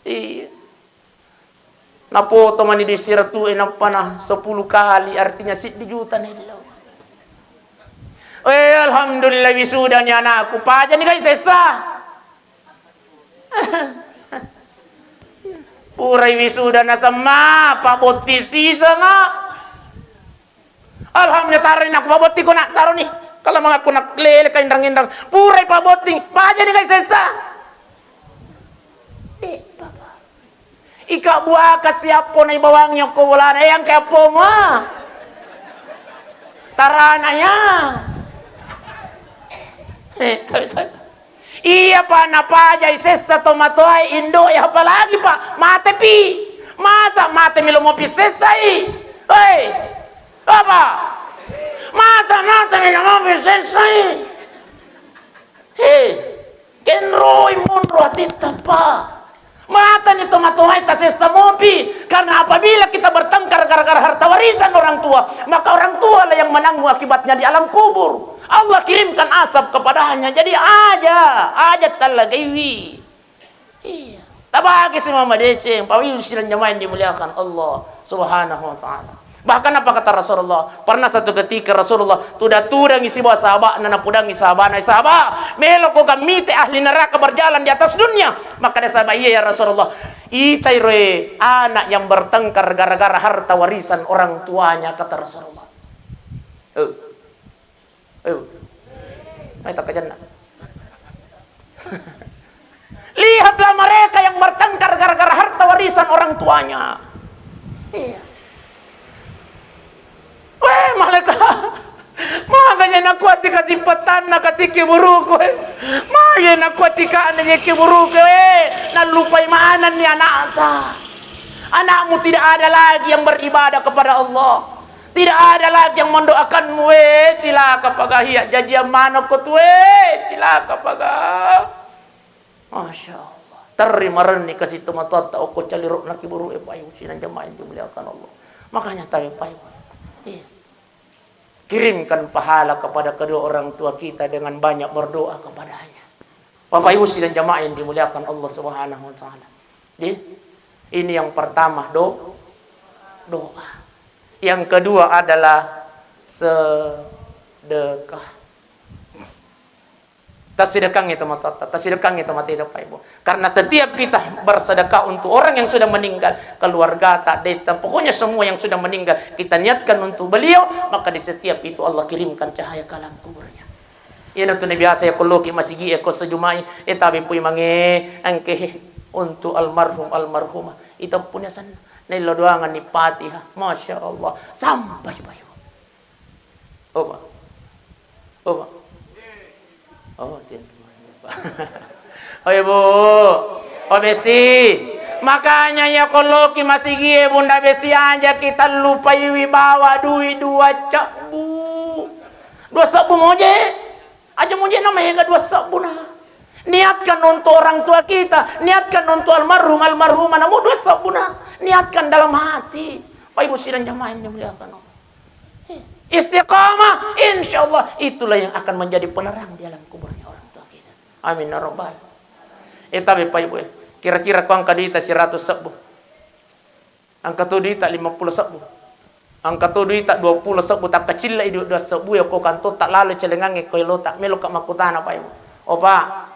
iya napoto man di siratu panah 10 kali artinya 10 juta nilo. Alhamdulillah wisuda ni anakku paja ni guys sesa. Purai wisuda na sama Pak Boti sisa nga. Alhamdulillah tarin aku Pak Boti ko nak taruh nih. Kalau mga aku nak lele kain indang purai Pak Boti paja ni guys sesa. Ika buah kasiapo na ibawangnya ko wala na yang kapo mo. tarananya. Iya pak, napa aja sesa tomatoai Indo ya apalagi pak, mate pi, masa mate milo mau pisesai, hei, apa? Masa mate milo mau pisesai, hei, kenroi munro atita pak. Mata ni tomatoai tasesa mopi, karena apabila kita bertengkar gara-gara harta warisan orang tua, maka orang tua lah yang menanggung akibatnya di alam kubur. Allah kirimkan asap kepadanya, jadi aja talagawi. Iya. Tabagi si Mama Deceng, pawi usiran jamaah yang dimuliakan Allah Subhanahu wa taala. Bahkan apa kata Rasulullah? Pernah satu ketika Rasulullah tudang isi bawa sahabat nana pudang isi sahabat melo ko gamite ahli neraka berjalan di atas dunia. Maka dia sahabat, iya ya Rasulullah, itai roe anak yang bertengkar gara-gara harta warisan orang tuanya, kata Rasulullah. Ay tak kajana. Lihatlah mereka yang bertengkar gara-gara harta warisan orang tuanya. Iya. Weh, malaka. Makanya nakuat kasih petan na kasih kiburuko. Makanya nakuat kaan na kiburuko. Nalupai maanan ni anak ta. Anakmu tidak ada lagi yang beribadah kepada Allah. Tidak ada lagi yang mendoakanmu. Cilaka pagahia jajian mana ko tu cilaka pagah. Masya Allah. Terima reni kasih tumatot tak ko calirok na kiburu payu sinan jamaah yang dimuliakan Allah. Makanya tayo payu. Iya. Kirimkan pahala kepada kedua orang tua kita dengan banyak berdoa kepadanya. Bapak Ibu dan jamaah yang dimuliakan Allah Subhanahu wa taala. Ini yang pertama doa. Yang kedua adalah sedekah. Tasedekah itu mata, tasedekah itu mati Bapak Ibu. Karena setiap kita bersedekah untuk orang yang sudah meninggal, keluarga, tak deta, pokoknya semua yang sudah meninggal, kita niatkan untuk beliau, maka di setiap itu Allah kirimkan cahaya ke alam kuburnya. Ina tu ni biasa ya koloki masigi ko sejumai tabi puy mange angke untuk almarhumah. Ito punya sana nilo doangan ni Fatihah. Masya Allah sampai bayu. Oba. Oh, oh ibu, oh besti. Makanya ya kalau kita masih gie bunda besti aja kita lupa wibawa duit 2 sabu. 2 sabu moje. Aja moje namanya 2 sabu nah. Niatkan untuk orang tua kita, niatkan untuk almarhumah namu 2 sabu nah. Niatkan dalam hati. Pak Ibu sidang jamaah yang dimuliakan Allah. Istiqamah, insyaallah itulah yang akan menjadi penerang di alam kuburnya orang tua kita. Amin ya rabbal. Tapi Pak Ibu, kira-kira kau angka duit 100 sabu. Angka tu duit 50 sabu. Angka tu duit 20 sabu tak kecil lah itu 2 sabu ya kau kanto tak lalu celengange kau lo tak melo kat makutana Pak Ibu. Opa.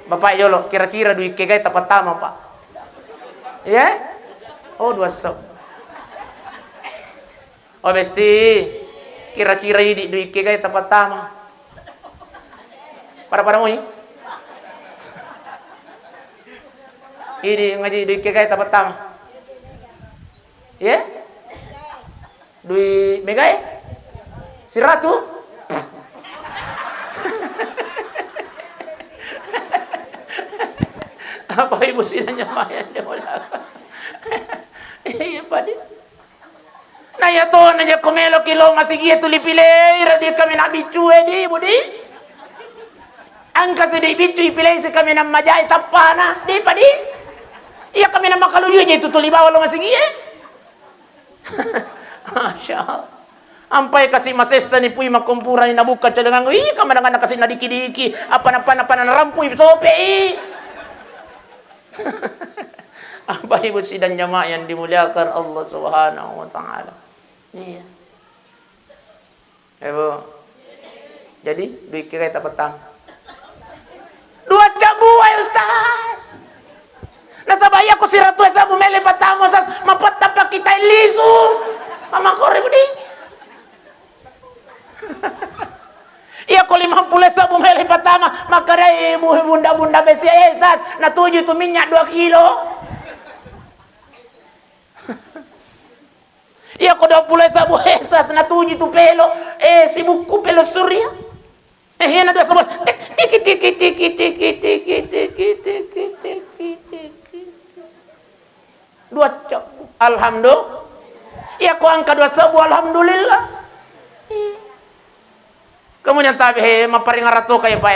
Bapak yolo kira-kira duit kegai tak pertama Pak. Ya? Oh 2 sabu. Oh besti, kira-kira ini duit kegai tempat pertama. Pada mo ini ngaji duit kegai tempat pertama. Ya? Duit megai? Si Ratu? Apa ibu sidanya mayan dia mulakan? Iya Pak dia. Na ya to na ya komelo kilo masigi tu lipilay radi kami na bicu di budi angka se di bicu ipilay se kami na majai tapana di padi iya kami na makaluyo je tu tulibawa lo masigi Masya Allah ampai kasih masesa ni puy makumpura ni nabuka cadangan iya kami na kasih na diki-diki apa na rampui sope apa ibu sidang jamaah yang dimuliakan Allah Subhanahu wa taala. Iya. Ibu. Jadi duit kira tak petang. 2 sabu ay ustaz. Nasabaya ko si Ratu sa bumeli patamo sa mapat pa kita liso. Mama ko rin di. Iya ko 50 sa bumeli patama makaray bunda besi ustaz natuju tu minyak 2 kilo. Iya ko 20 sa buhesa na tuji tu pelo. Si buku pelo surya. Yan ada semua. Tiki tiki tiki tiki tiki tiki tiki tiki. Dua cok. Alhamdulillah. Iya ko angka 2 sabu alhamdulillah. Kemudian tabi maparingarato kayo pa.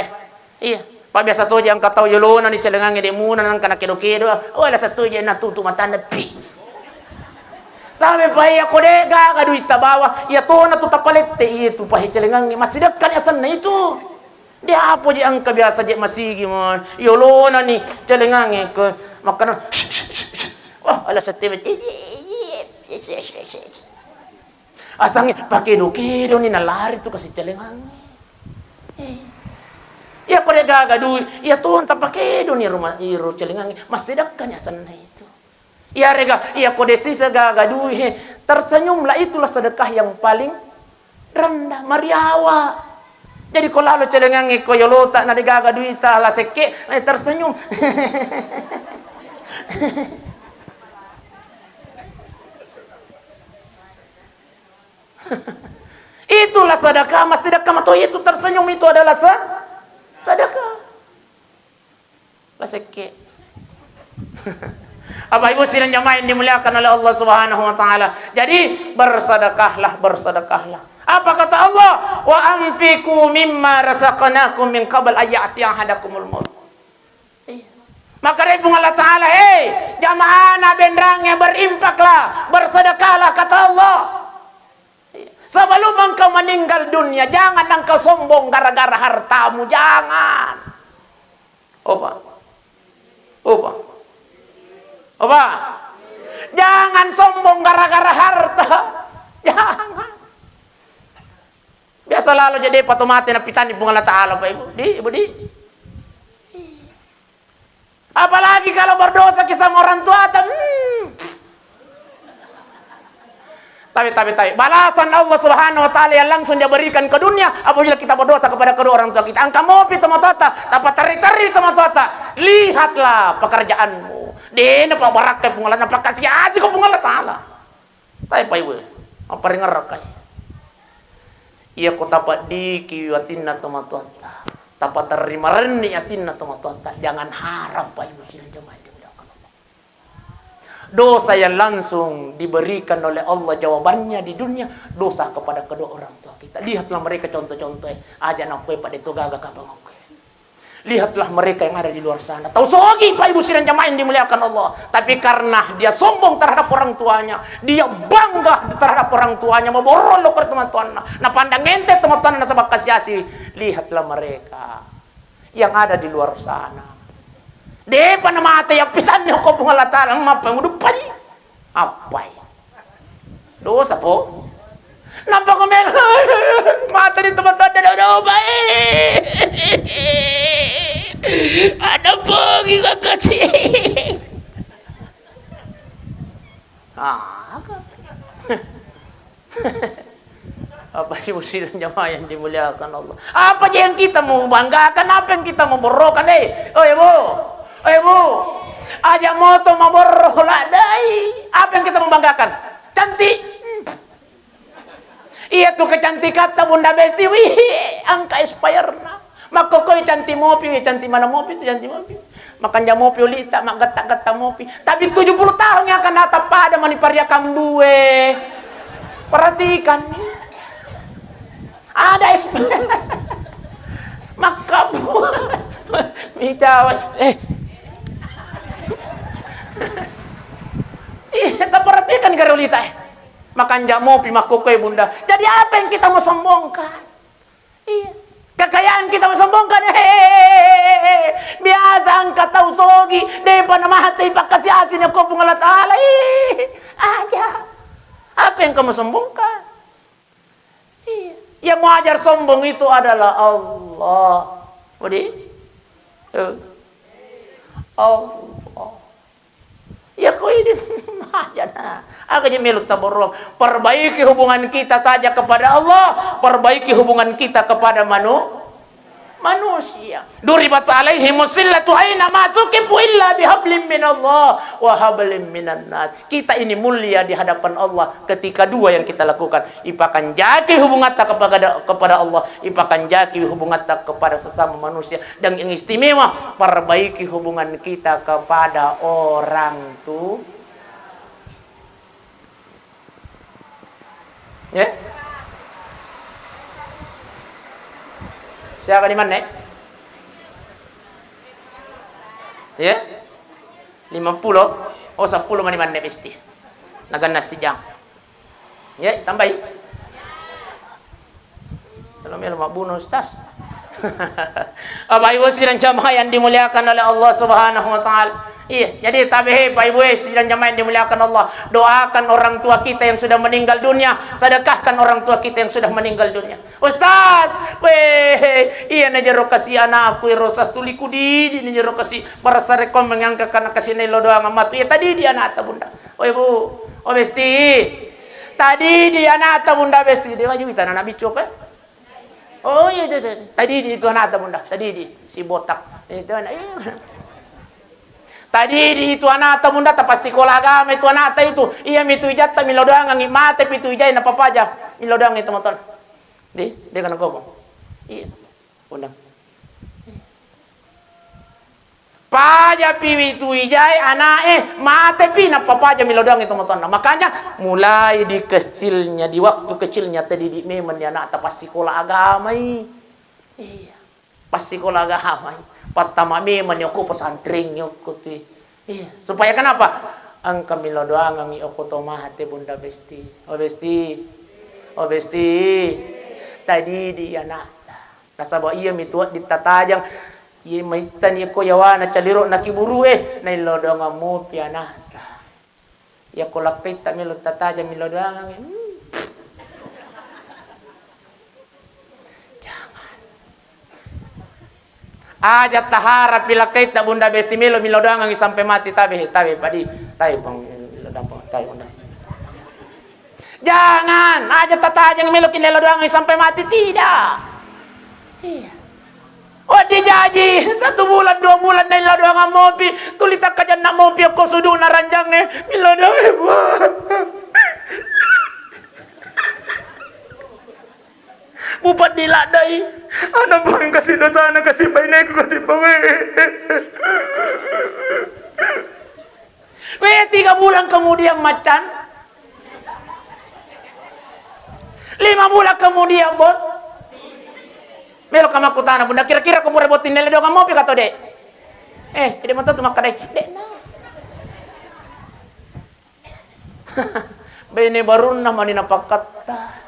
Iya. Pabiasa to yang kataw yulona ni celengange de muna nang kana kedo-kedo. Wala sa to na tutu matanda pi. Tabi pa iya ko de gaga duit tabawa. Iya to na tutapalette itu pa celengange masidakkan asan na itu. Dia apa je angka biasa je masigi mo. Yulona ni celengange ke makana. Wah, ala sa tibet. Asangnya pakai kedo ni nalari tu kasih celengange. Ya kau dia gagadu, ya Tuhan tak pakai dunia rumah iru celengang masih dekat ya sana itu. Ya rega, ya kau dia sisa gagadu, tersenyumlah itulah sedekah yang paling rendah mariawa. Jadi kalau lalu celengang kau yolo tak nade gagadu ita lah seke, tersenyum. Itulah sedekah, masih sedekah atau itu tersenyum itu adalah sedekah. Baseke. Apa ibu sidang jamaah yang dimuliakan oleh Allah Subhanahu wa taala. Jadi bersedekahlah, bersedekahlah. Apa kata Allah? Wa anfiqu mimma razaqnakum min qabl ayati ahadakumul maut. Maka dari Allah taala, jamaah bendrangnya berimpaklah, bersedekahlah kata Allah. Sebelum engkau meninggal dunia, jangan engkau sombong gara-gara hartamu, jangan. Opa. Jangan sombong gara-gara harta. Jangan. Biasa lalu jadi patu mati na pitan di bunga ta'ala Pak Ibu. Ibu di. Apalagi kalau berdosa kisah orang tua, Tapi balasan Allah Subhanahu wa taala yang langsung dia berikan ke dunia apabila kita berdosa kepada kedua orang tua kita. Angka mopi tomotota, dapat tari-tari tomotota. Lihatlah pekerjaanmu. Dene pa barakay pungalan na pakasih aja ko pungalan taala. Tay pa iwe. Apa ringar kay. Iya ko dapat dikiwatin na tomotota. Dapat terima rendi yatin na tomotota. Jangan harap pa iwe sila jamaah. Dosa yang langsung diberikan oleh Allah jawabannya di dunia, dosa kepada kedua orang tua kita. Lihatlah mereka contoh-contoh aja nak kue pada itu gagak kapal kue. Lihatlah mereka yang ada di luar sana. Tahu sogi Pak Ibu sidang jamaah yang dimuliakan Allah. Tapi karena dia sombong terhadap orang tuanya, dia bangga terhadap orang tuanya, memborong lo ke teman-teman. Nah pandang ente teman-teman na sabak kasih. Lihatlah mereka yang ada di luar sana. Depa na mata ya pisan niyo ko pungalata lang mapa mo dupay. Apay. Dosa po. Nampak ko mer. Mata ni teman-teman daw ba. Ada pagi kakasi. Apa sih sidang jamaah yang dimuliakan Allah? Apa yang kita mau banggakan? Apa yang kita mau borokan? Bu, aja moto maboroh ladai. Apa yang kita membanggakan? Cantik. Iya tuh kecantikan ta Bunda Besti. Wih, angka expire na. Maka kau cantik mopi, cantik mana mopi itu cantik mopi. Makan jam mopi ulita, mak getak-getak mopi. Tapi 70 tahun yang akan datang pada maniparia kambue. Perhatikan nih. Ada expire. Maka Micawa. Kita perhatikan garulita. Makan jamu pimakukoy Bunda. Jadi apa yang kita mau sombongkan? Iya. Kekayaan kita mau sombongkan. Biasa angkat tahu sogi. Depan mahati pakasih asin aku pungalat alai. Aja. Apa yang kamu sombongkan? Iya. Yang mau ajar sombong itu adalah Allah. Budi? Allah. Ya kau ini aja nah. Aku je meluk taborok. Perbaiki hubungan kita saja kepada Allah, perbaiki hubungan kita kepada manusia. Duribat alaihimus sillatu aina ma suqifu illa bihablin minallah wa hablin minan nas. Kita ini mulia di hadapan Allah ketika dua yang kita lakukan. Ipakan jaki hubungan kita kepada Allah, ipakan jaki hubungan kita kepada sesama manusia, dan yang istimewa perbaiki hubungan kita kepada orang tua. Ya. Siapa di mana? Ya? 50. Oh 10 mana mana pasti. Naganas si Jang. Ya, tambahin. Kalau melo mabuno ustaz. Bapak Ibu sidang jamaah yang dimuliakan oleh Allah Subhanahu wa taala. Iya, jadi tabihi Pak Ibu sidang jamaah yang dimuliakan Allah, doakan orang tua kita yang sudah meninggal dunia, sedekahkan orang tua kita yang sudah meninggal dunia. Ustaz, iya na jero kasi anakku rosas tuliku di jero kasi para sa rekom mangangka kana kasi nilo doa ngamat. Iya tadi dia nata bunda. Oh Ibu, oh besti. Tadi dia nata bunda besti, dia wajib kita na bicok eh. Oh iya tadi di itu nata bunda, tadi di si botak. Itu anak tadi di itu anak bunda tapas sekolah agama itu anak itu. Iya mitu ijata milodoang ang mate pitu ijay na papaja. Milodoang itu motor. Dia kan ngomong. Iya. Undang. Paja piwi tu ijay anak mate pi na papaja milodoang itu motor. Makanya mulai di kecilnya, di waktu kecilnya tadi di memang dia anak tapas sekolah agama. Iya. Pas sekolah agama. Pertama memang aku pesantren aku tu. Iya. Supaya kenapa? Ang kamilo doang ang ioko tomate bunda besti. Oh besti. Oh besti. Tadi dia nata. Nasaba iya mituat ditatajang. Iya maitan iya ko yawana caliro nakiburu na ilo doang mo pianata. Iya ko lapit ta milo tatajang milo doang ang aja tahara pilakait na bunda besti milo doang ang sampai mati tabi padi tayo pang milo tayo bunda. Jangan aja tatajang milo kinelo doang ang sampai mati, tidak. Iya. Oh dijaji 1 bulan 2 bulan na milo doang ang mopi tulitak ka dyan na mopi ako sudu na ranjang milo doang bupat diladai. Ano ba ang kasi doon sana kasi bainay ko kasi bawe. 3 bulan kemudian macan. 5 bulan kemudian bos. Melo ka makutana bunda kira-kira kamu rebotin nila doang mo pi kato de. Hindi mo to tumakadai. De na. Bainay barun na maninapakata.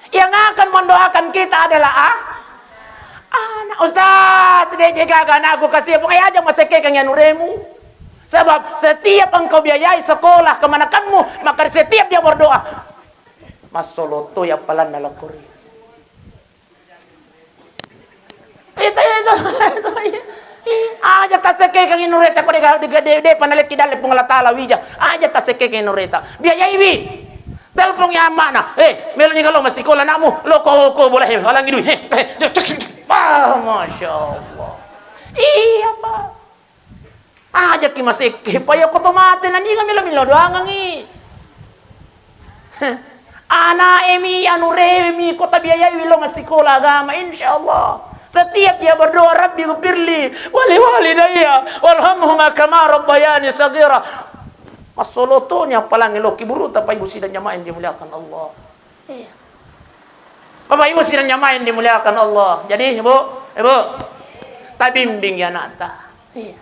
Yang akan mendoakan kita adalah anak. Ustaz, dia jagakan aku kasih apa aja masake kang yanuremu. Sebab setiap engkau biayai sekolah kemanakanmu, maka setiap dia berdoa. Masoloto ya palan dalam kuri. Itu. Aja tasake kang yanureta ko de panalit kidale pungalatala wija. Aja tasake kang yanureta. Biayai wi. Telepon yang mana? Melo ni kalau masih sekolah nakmu, lo ko boleh halang hidup. Masya Allah. Iya pak. Aja ki masih paya ko tomate nanti melo doang ngi. Ana emi anu remi kota biaya lo masih sekolah agama insyaallah. Setiap dia berdoa Rabbi ghfirli wa li walidayya warhamhuma kama rabbayani saghira. Masolotonya palang elo kiburu tapi ibu sidang jamaah yang dimuliakan Allah. Iya. Bapak ibu sidang jamaah yang dimuliakan Allah. Jadi ibu tabimbing ya nata. Iya.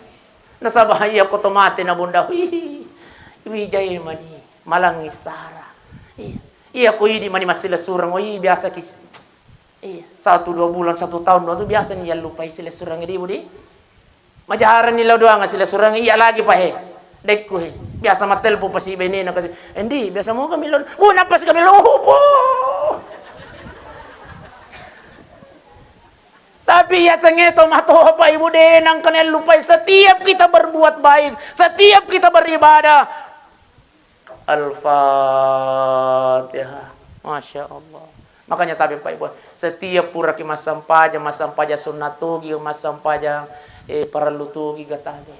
Nasabahaya ko tomate na bunda. Wijay mani malang isara. Iya. Iya ko di mani masila surang. Biasa kis. Iya. 1-2 bulan 1 tahun itu biasa niya lupa sila surang di budi. Majaharan nila doang sila surang iya lagi pa Dekku biasa matel po pasi benena kasi hindi biasa mo kami lon napas kami po. Tapi ya sengeto matoha pa ibu denang kanel lupay setiap kita berbuat baik, setiap kita beribadah. Al-Fatihah. Masya Allah. Makanya tapi Pak Ibu, setiap pura ki masampaja sunnatugi masampaja paralutugi gatabe.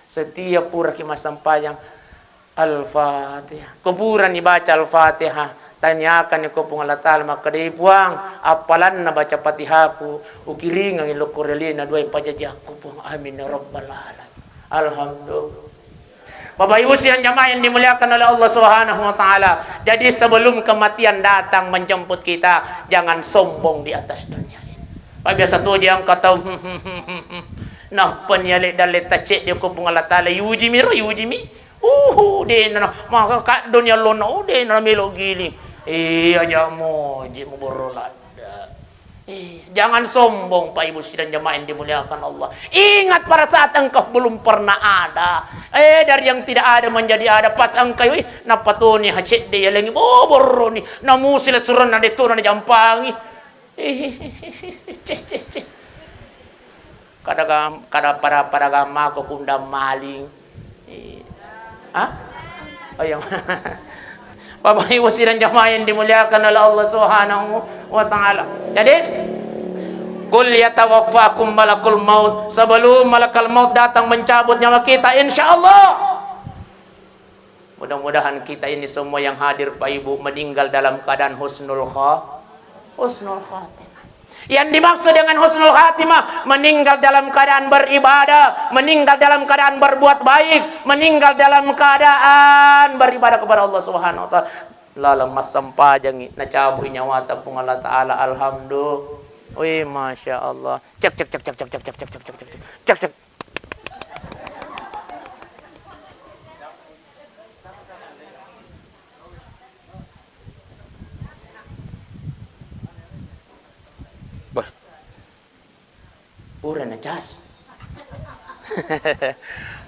Setiap pura ki masampaja Al-Fatihah. Kuburan dibaca Al-Fatihah. Tanyakan ko pung Allah Ta'ala maka di buang apalan na baca Patihaku ukiring ang ilokorelina duay pajajaku pung amin ya rabbal alamin. Alhamdulillah. Bapak Ibu yang jamaah yang dimuliakan oleh Allah Subhanahu wa taala. Jadi sebelum kematian datang menjemput kita, jangan sombong di atas dunia ini. Pak biasa tu yang kata nah penyalik dalit tacik dia ko pung Allah Ta'ala yujimi de na maka ka dunia lono de na melo giling. Iya jamu jimu borolada. Jangan sombong Pak Ibu dan jamaah yang dimuliakan Allah. Ingat pada saat engkau belum pernah ada. Dari yang tidak ada menjadi ada. Pas engkau napatuni hacet dia lagi boroni. Namusil suran na dito na jampangi. Kada para gama ko kunda maling. Ayang. Bapak Ibu dan jamaah yang dimuliakan oleh Allah Subhanahu wa taala. Jadi, qul yatawaffakum malakul maut, sebelum malakal maut datang mencabut nyawa kita insyaallah. Mudah-mudahan kita ini semua yang hadir Pak Ibu meninggal dalam keadaan husnul khatimah. Yang dimaksud dengan husnul khatimah, meninggal dalam keadaan beribadah, meninggal dalam keadaan berbuat baik, meninggal dalam keadaan beribadah kepada Allah Subhanahu wa taala. Lalang masampajang nacabu nyawa tapung Allah taala. Alhamdulillah. Wih, masya Allah. Cek. Pura najas.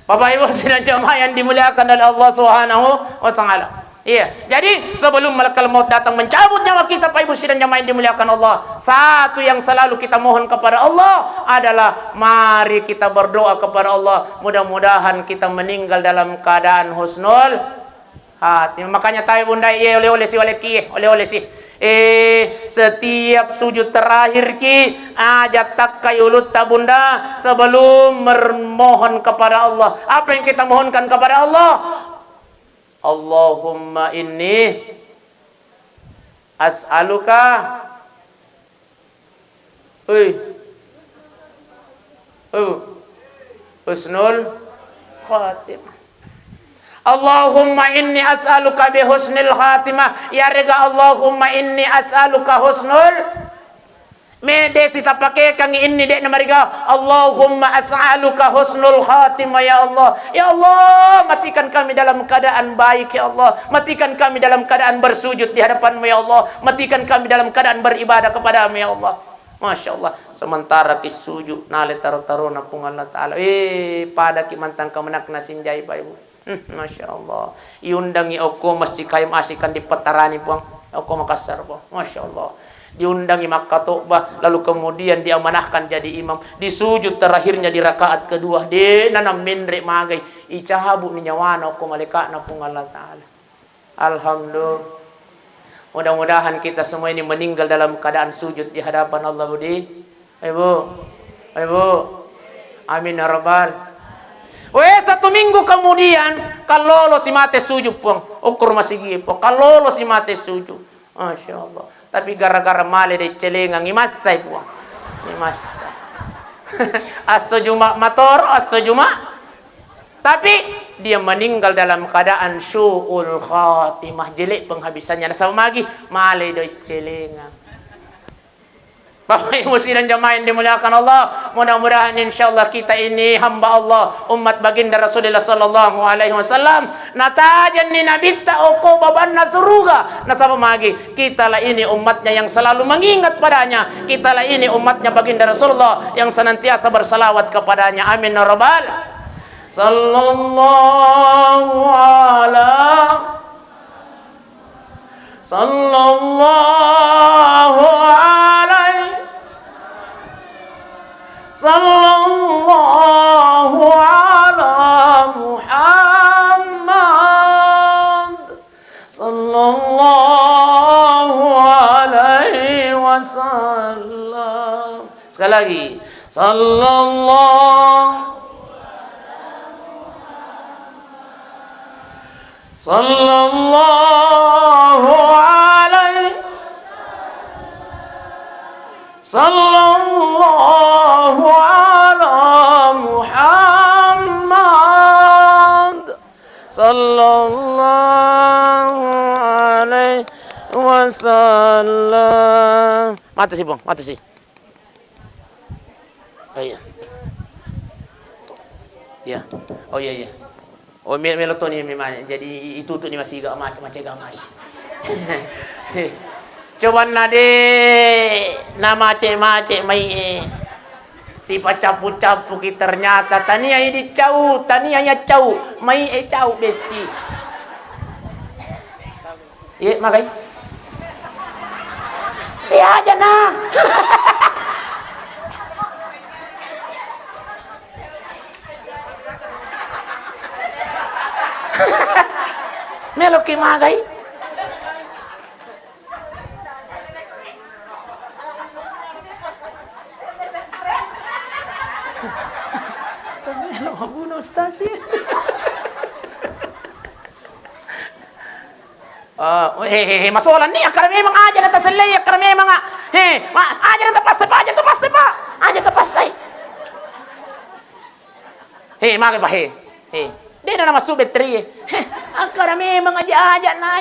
Bapak Ibu dan jamaah yang dimuliakan oleh Allah Subhanahu wa taala. Iya. Jadi sebelum malakal maut datang mencabut nyawa kita Pak Ibu dan jamaah yang dimuliakan Allah, satu yang selalu kita mohon kepada Allah adalah mari kita berdoa kepada Allah, mudah-mudahan kita meninggal dalam keadaan husnul khatimah. Makanya tahu bunda oleh si setiap sujud terakhir ki ajat takayulut bunda sebelum memohon kepada Allah. Apa yang kita mohonkan kepada Allah? Allahumma inni as'aluka husnul khatimah. Allahumma inni as'aluka bi husnil khatimah. Ya rega Allahumma inni as'aluka husnul mede sita pakai kang inni dek namariga Allahumma as'aluka husnul khatimah ya Allah. Ya Allah, matikan kami dalam keadaan baik ya Allah. Matikan kami dalam keadaan bersujud di hadapan-Mu ya Allah. Matikan kami dalam keadaan beribadah kepada-Mu ya Allah. Masya Allah. Sementara kisujud nale taru-taru na pung Allah Ta'ala. Pada kimantang kamenak na sinjay Pak Ibu. Masya Allah. Iundangi ako masih kayo asikan di petarani puang. Ako Makassar po. Masya Allah. Diundangi makatubah, lalu kemudian diamanahkan jadi imam. Di sujud terakhirnya di rakaat kedua, di nanam mindre magai. Icahabu ni nyawana ako malika na pung Allah Ta'ala. Alhamdulillah. Mudah-mudahan kita semua ini meninggal dalam keadaan sujud di hadapan Allah Budi. Ibu. Amin ya rabbal. Satu minggu kemudian kalau lo si mate sujud puang ukur masih gitu. Kalau lo si mate sujud, masya Allah. Tapi gara-gara male de celengang imasai puang, imasai. Aso juma motor, aso juma. Tapi dia meninggal dalam keadaan syu'ul khatimah, jelek penghabisannya. Sama lagi male de celengang. Bapak Ibu dan jamaah yang dimuliakan Allah, mudah-mudahan insyaallah kita ini hamba Allah, umat baginda Rasulullah sallallahu alaihi wasallam, natajan ni nabitta uqubaban nasruga. Nasaba magi, kitalah ini umatnya yang selalu mengingat padanya. Kitalah ini umatnya baginda Rasulullah yang senantiasa bersalawat kepadanya. Amin ya rabbal. Sallallahu alaihi sallallahu ala Muhammad sallallahu alaihi Sekali lagi. Sallallahu alaihi sallallahu ala Muhammad sallallahu alaihi wasallam. Mati sih, Bang, mati sih. Oh iya. Ya. Oh iya. Oh meloton ni memang. Jadi itu tu ni masih agak macam gamas. Coba nade nama cek mai si pacapu-capu kita ternyata tania ini cau, tanianya cau, mai cau besti. Iya, makai. Iya aja nah. Meloki magai. Melo mabuno stasi. Masolan ni akar memang aja na tasalay akar memang aja na tapasay pa aja tapasay. Magai pa Di na masubit tri. Akar memang aja na.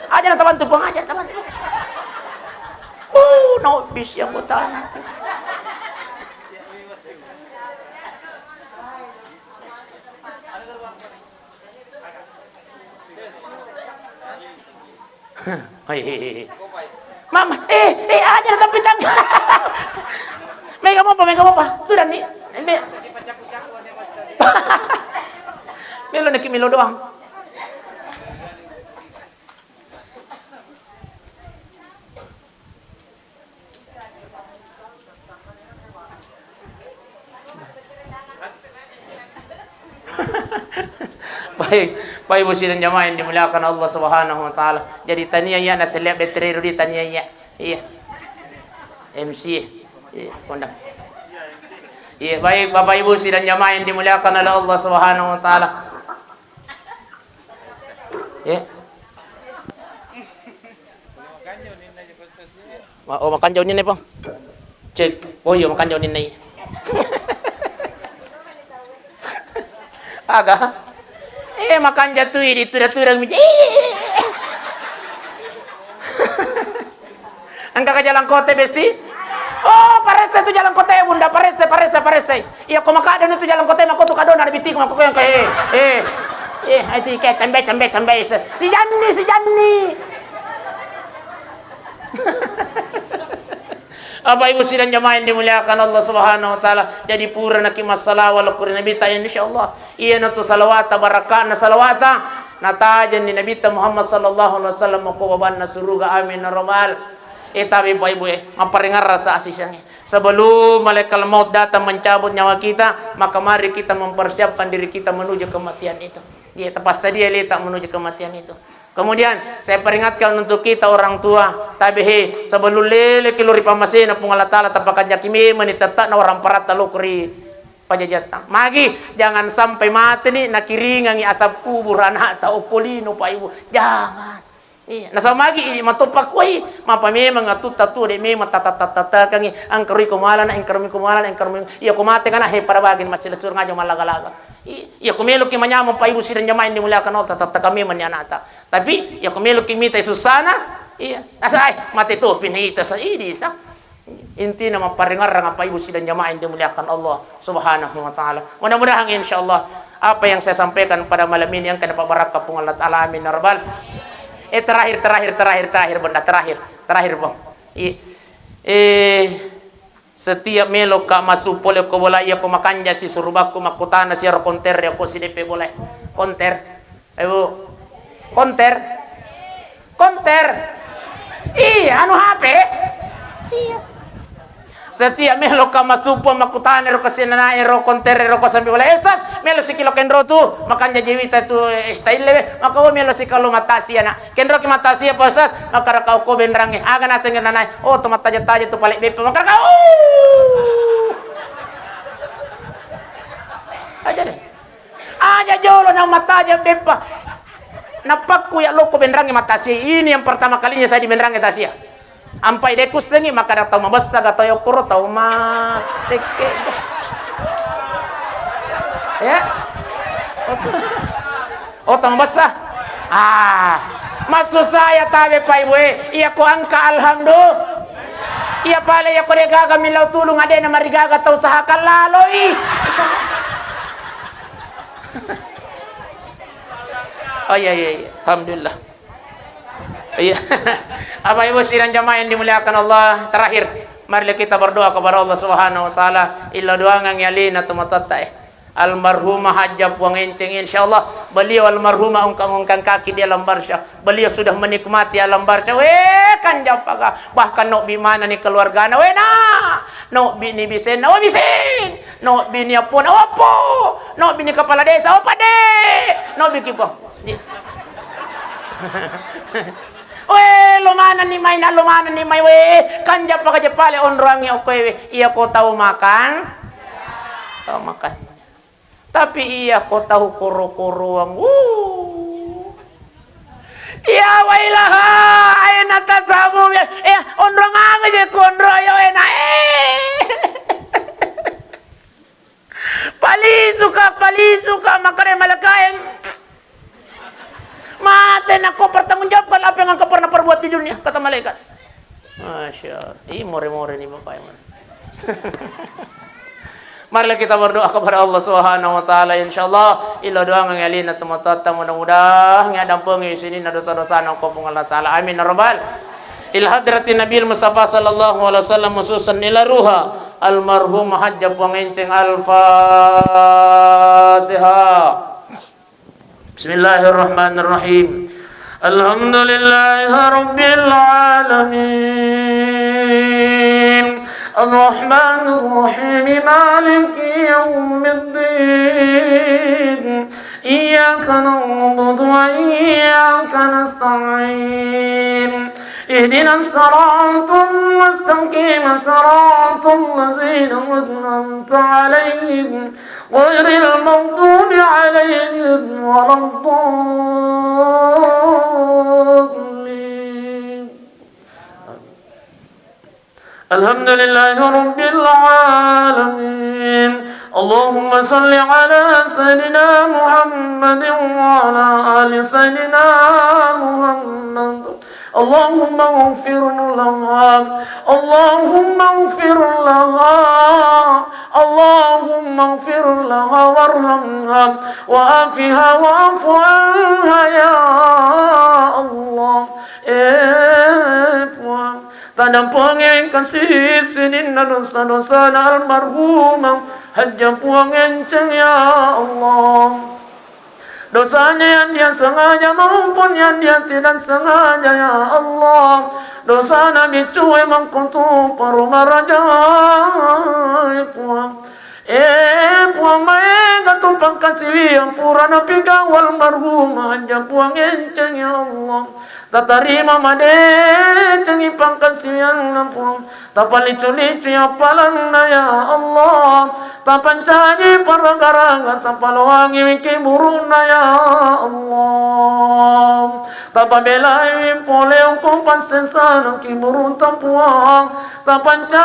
Aja na tabantu pang aja tabantu. No bis yang butana. Mama, aja na tapitang. Mega mo pa. Sudah ni. Melo nakimilo doang. Baik ibu sidang jamaah yang dimuliakan Allah Subhanahu wa taala. Jadi taniya na seleb betrero di taniya. Iya. MC. Iya, kondang. Iya, baik Bapak Ibu sidang jamaah yang dimuliakan oleh Allah Subhanahu wa taala. Ya. Oh, makan jauh ni, Bang. Cek. Oh, iya makan jauh ni. Agak. Makan jatuh ini turang mi. Angka ke jalan kota besti? Oh, parese tu jalan kota bunda, parese. Iya, kau makan itu jalan kota, aku tu kado nak bitik, aku yang aji kayak sampai. Si Janni. Apa ibu sidang jamaah yang dimuliakan Allah Subhanahu wa taala. Jadi pura nak masalah wala kurin nabi ta insyaallah. Iya natu salawata barakana salawata natajan ni nabi Muhammad sallallahu alaihi wasallam ko baban surga amin normal. Tapi ibu maparingar rasa asisnya. Sebelum malaikat maut datang mencabut nyawa kita, maka mari kita mempersiapkan diri kita menuju kematian itu. Dia tepat sedia letak menuju kematian itu. Kemudian saya peringatkan untuk kita orang tua, tabihi sebelum lele kiluri pamasina pung Allah taala tapakan jakimi menitetak na orang parat talukuri pajajatan. Magi jangan sampai mati ni nakiringangi asap kubur anak tau polino pa ibu. Jangan. Iya, nasa magi ini matopak koi, mapa memang atut tatu de memang tata kangi angkari kumala iya kumate kana he para bagin masih lesur ngajo malaga-laga. Iya kumelo ki manyamo pa ibu sidang jamaah yang dimuliakan Allah tata kami manyanata. Tapi ya kumelo ki mita susana, iya. Nasa mate to pinita sa idisa. Inti na maparingar nga pa ibu sidang jamaah yang dimuliakan Allah Subhanahu wa taala. Mudah-mudahan insyaallah apa yang saya sampaikan pada malam ini yang kena barakah pung Allah taala amin rabbal. Terakhir benda terakhir bang. Setiap melo ka masuk pole ko bola iya ko makanja si surubaku makutana si konter ya ko si DP boleh konter. Ayo konter. Iya anu HP. Iya. Setiap melo ka masuk po makutana ro kasi na ro konter ro ko sambil bola esas melo si kilo kenro tu makanja jewita tu style lebe maka melo si kalau matasi ana kenro ki matasi apa esas maka kau ko benrange aga na sengen nanai oh tu mataja tu palik bepe maka kau Aja deh. Aja jolo ng mata aja bepa. Napakku ya loko benrangi mata si. Ini yang pertama kalinya saya di benrangi tasia. Ampai dekus sengi maka datau mabassa gatau yokuro tau ma teke. Ya. Oh tau mabassa. Maksud saya tabe pai we. Iya ko angka alhamdulillah. Iya pala ya ko regaga milaw tulong ade na marigaga tau sa hakalaloy. Oh iya. Alhamdulillah. Iya. Apa ibu sidang jamaah yang dimuliakan Allah, terakhir mari kita berdoa kepada Allah Subhanahu wa taala. Illa doa ngang yalina tumatatta almarhumah Hajjah Puang Enceng, insyaallah beliau almarhumah ungkang-ungkang kaki di alam barzah. Beliau sudah menikmati alam barzah. Kan japaga bahkan no bimana ni keluargana no bini bisen no bini apun opo no bini kepala desa opa de no bikipo lumanan ni may kan japaga japale onroangi okoy iya ko tahu makan tapi iya ko tahu kuru-kuruang ya wailaha ayna tasamu ya ondro nganga je kondro yo ena palisuka makare malakaim mate nako pertanggungjawabkan apa yang engkau pernah perbuat di dunia kata malaikat. Masya Allah, more-more nih bapak iman. Marilah kita berdoa kepada Allah Subhanahu wa taala insyaallah illa doa ngalina tematata mudah-mudahan ngadam pengi sini dosa-dosa nang ko Allah taala amin ya rabbal il hadratin nabil mustafa sallallahu alaihi wasallam khususan ila ruha almarhum Hajjah Puang Enceng al-fatihah. Bismillahirrahmanirrahim. Alhamdulillahi rabbil alamin. الرحمن الرحيم مالك يوم الدين إياك نعبد وإياك نستعين اهدنا الصراط المستقيم صراط الذين أنعمت عليهم غير المغضوب عليهم ولا الضالين. الحمد لله رب العالمين. اللهم صل على سيدنا محمد وعلى آل سيدنا محمد. اللهم اغفر لها اللهم اغفر لها اللهم اغفر لها وارحمها وعافها واعف عنها يا الله. Tanda Puang kasih sinin dosa-dosa almarhumah Hajjah Puang Enceng ya Allah. Dosanya yang dia sengaja maupun yang dia tidak sengaja ya Allah. Dosa Nabi cuy mengkutu parumah raja Puang. Puang maega tumpang kasih yang purana pigawal marhumah Hajjah Puang Enceng ya Allah. Tatarima made cengi pangkasian nampung tapalicu-licu ya palana ya Allah. Tapancaji paranggaranga tapaloangi wiki buruna ya Allah. Tapabelai poleo kumpan sensana ki burun tampuang. Tapancaji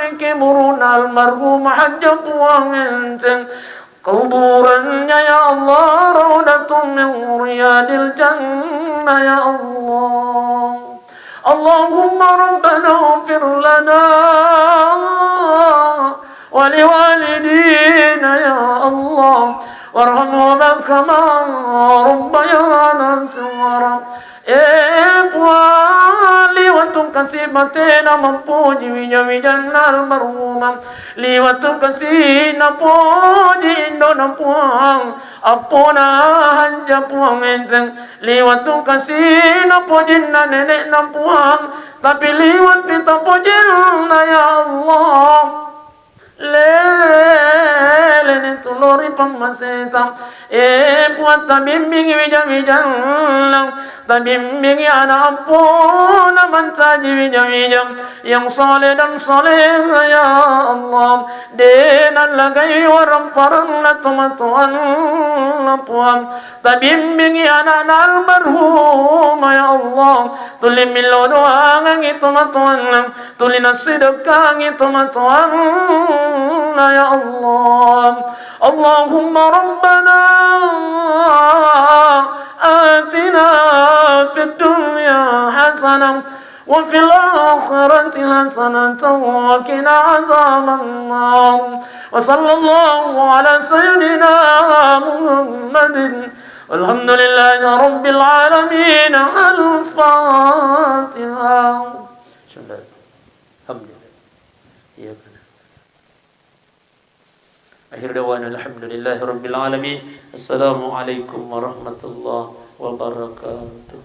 wiki buruna almarhum Hajjah Puang Enceng. Kuburannya ya Allah raudatun min riyadil jannah ya Allah. Allahumma rabbana ighfir lana wa liwalidina ya Allah warhamhuma kama rabbayana saghira. Liwatu kasih batena mampuji wijan almarhumah. Liwatu kasih napuji indo napuang apona Hajjah Puang Enceng. Liwatu kasih napuji nenek napuang tapi liwat pita puji ya Allah. Lele tulori pamasetam puat bimbing wijan lang Bimbingi anak pun mencaji wijam-wijam yang soleh dan soleha ya Allah. Denan lagai orang parang na tumatuan na puan. Bimbingi anak almarhum ya Allah. Tuli milodo ang itumatuan. Tuli nasidakang itumatuan ya Allah. Allahumma Rabbana آتنا في الدنيا حسنة وفي الآخرة حسنة وقنا عذاب النار وصلى الله على سيدنا محمد والحمد لله رب العالمين. الفاتحة. الحمد لله. Akhir dawana alhamdulillahi rabbil alamin. Assalamualaikum warahmatullahi wabarakatuh.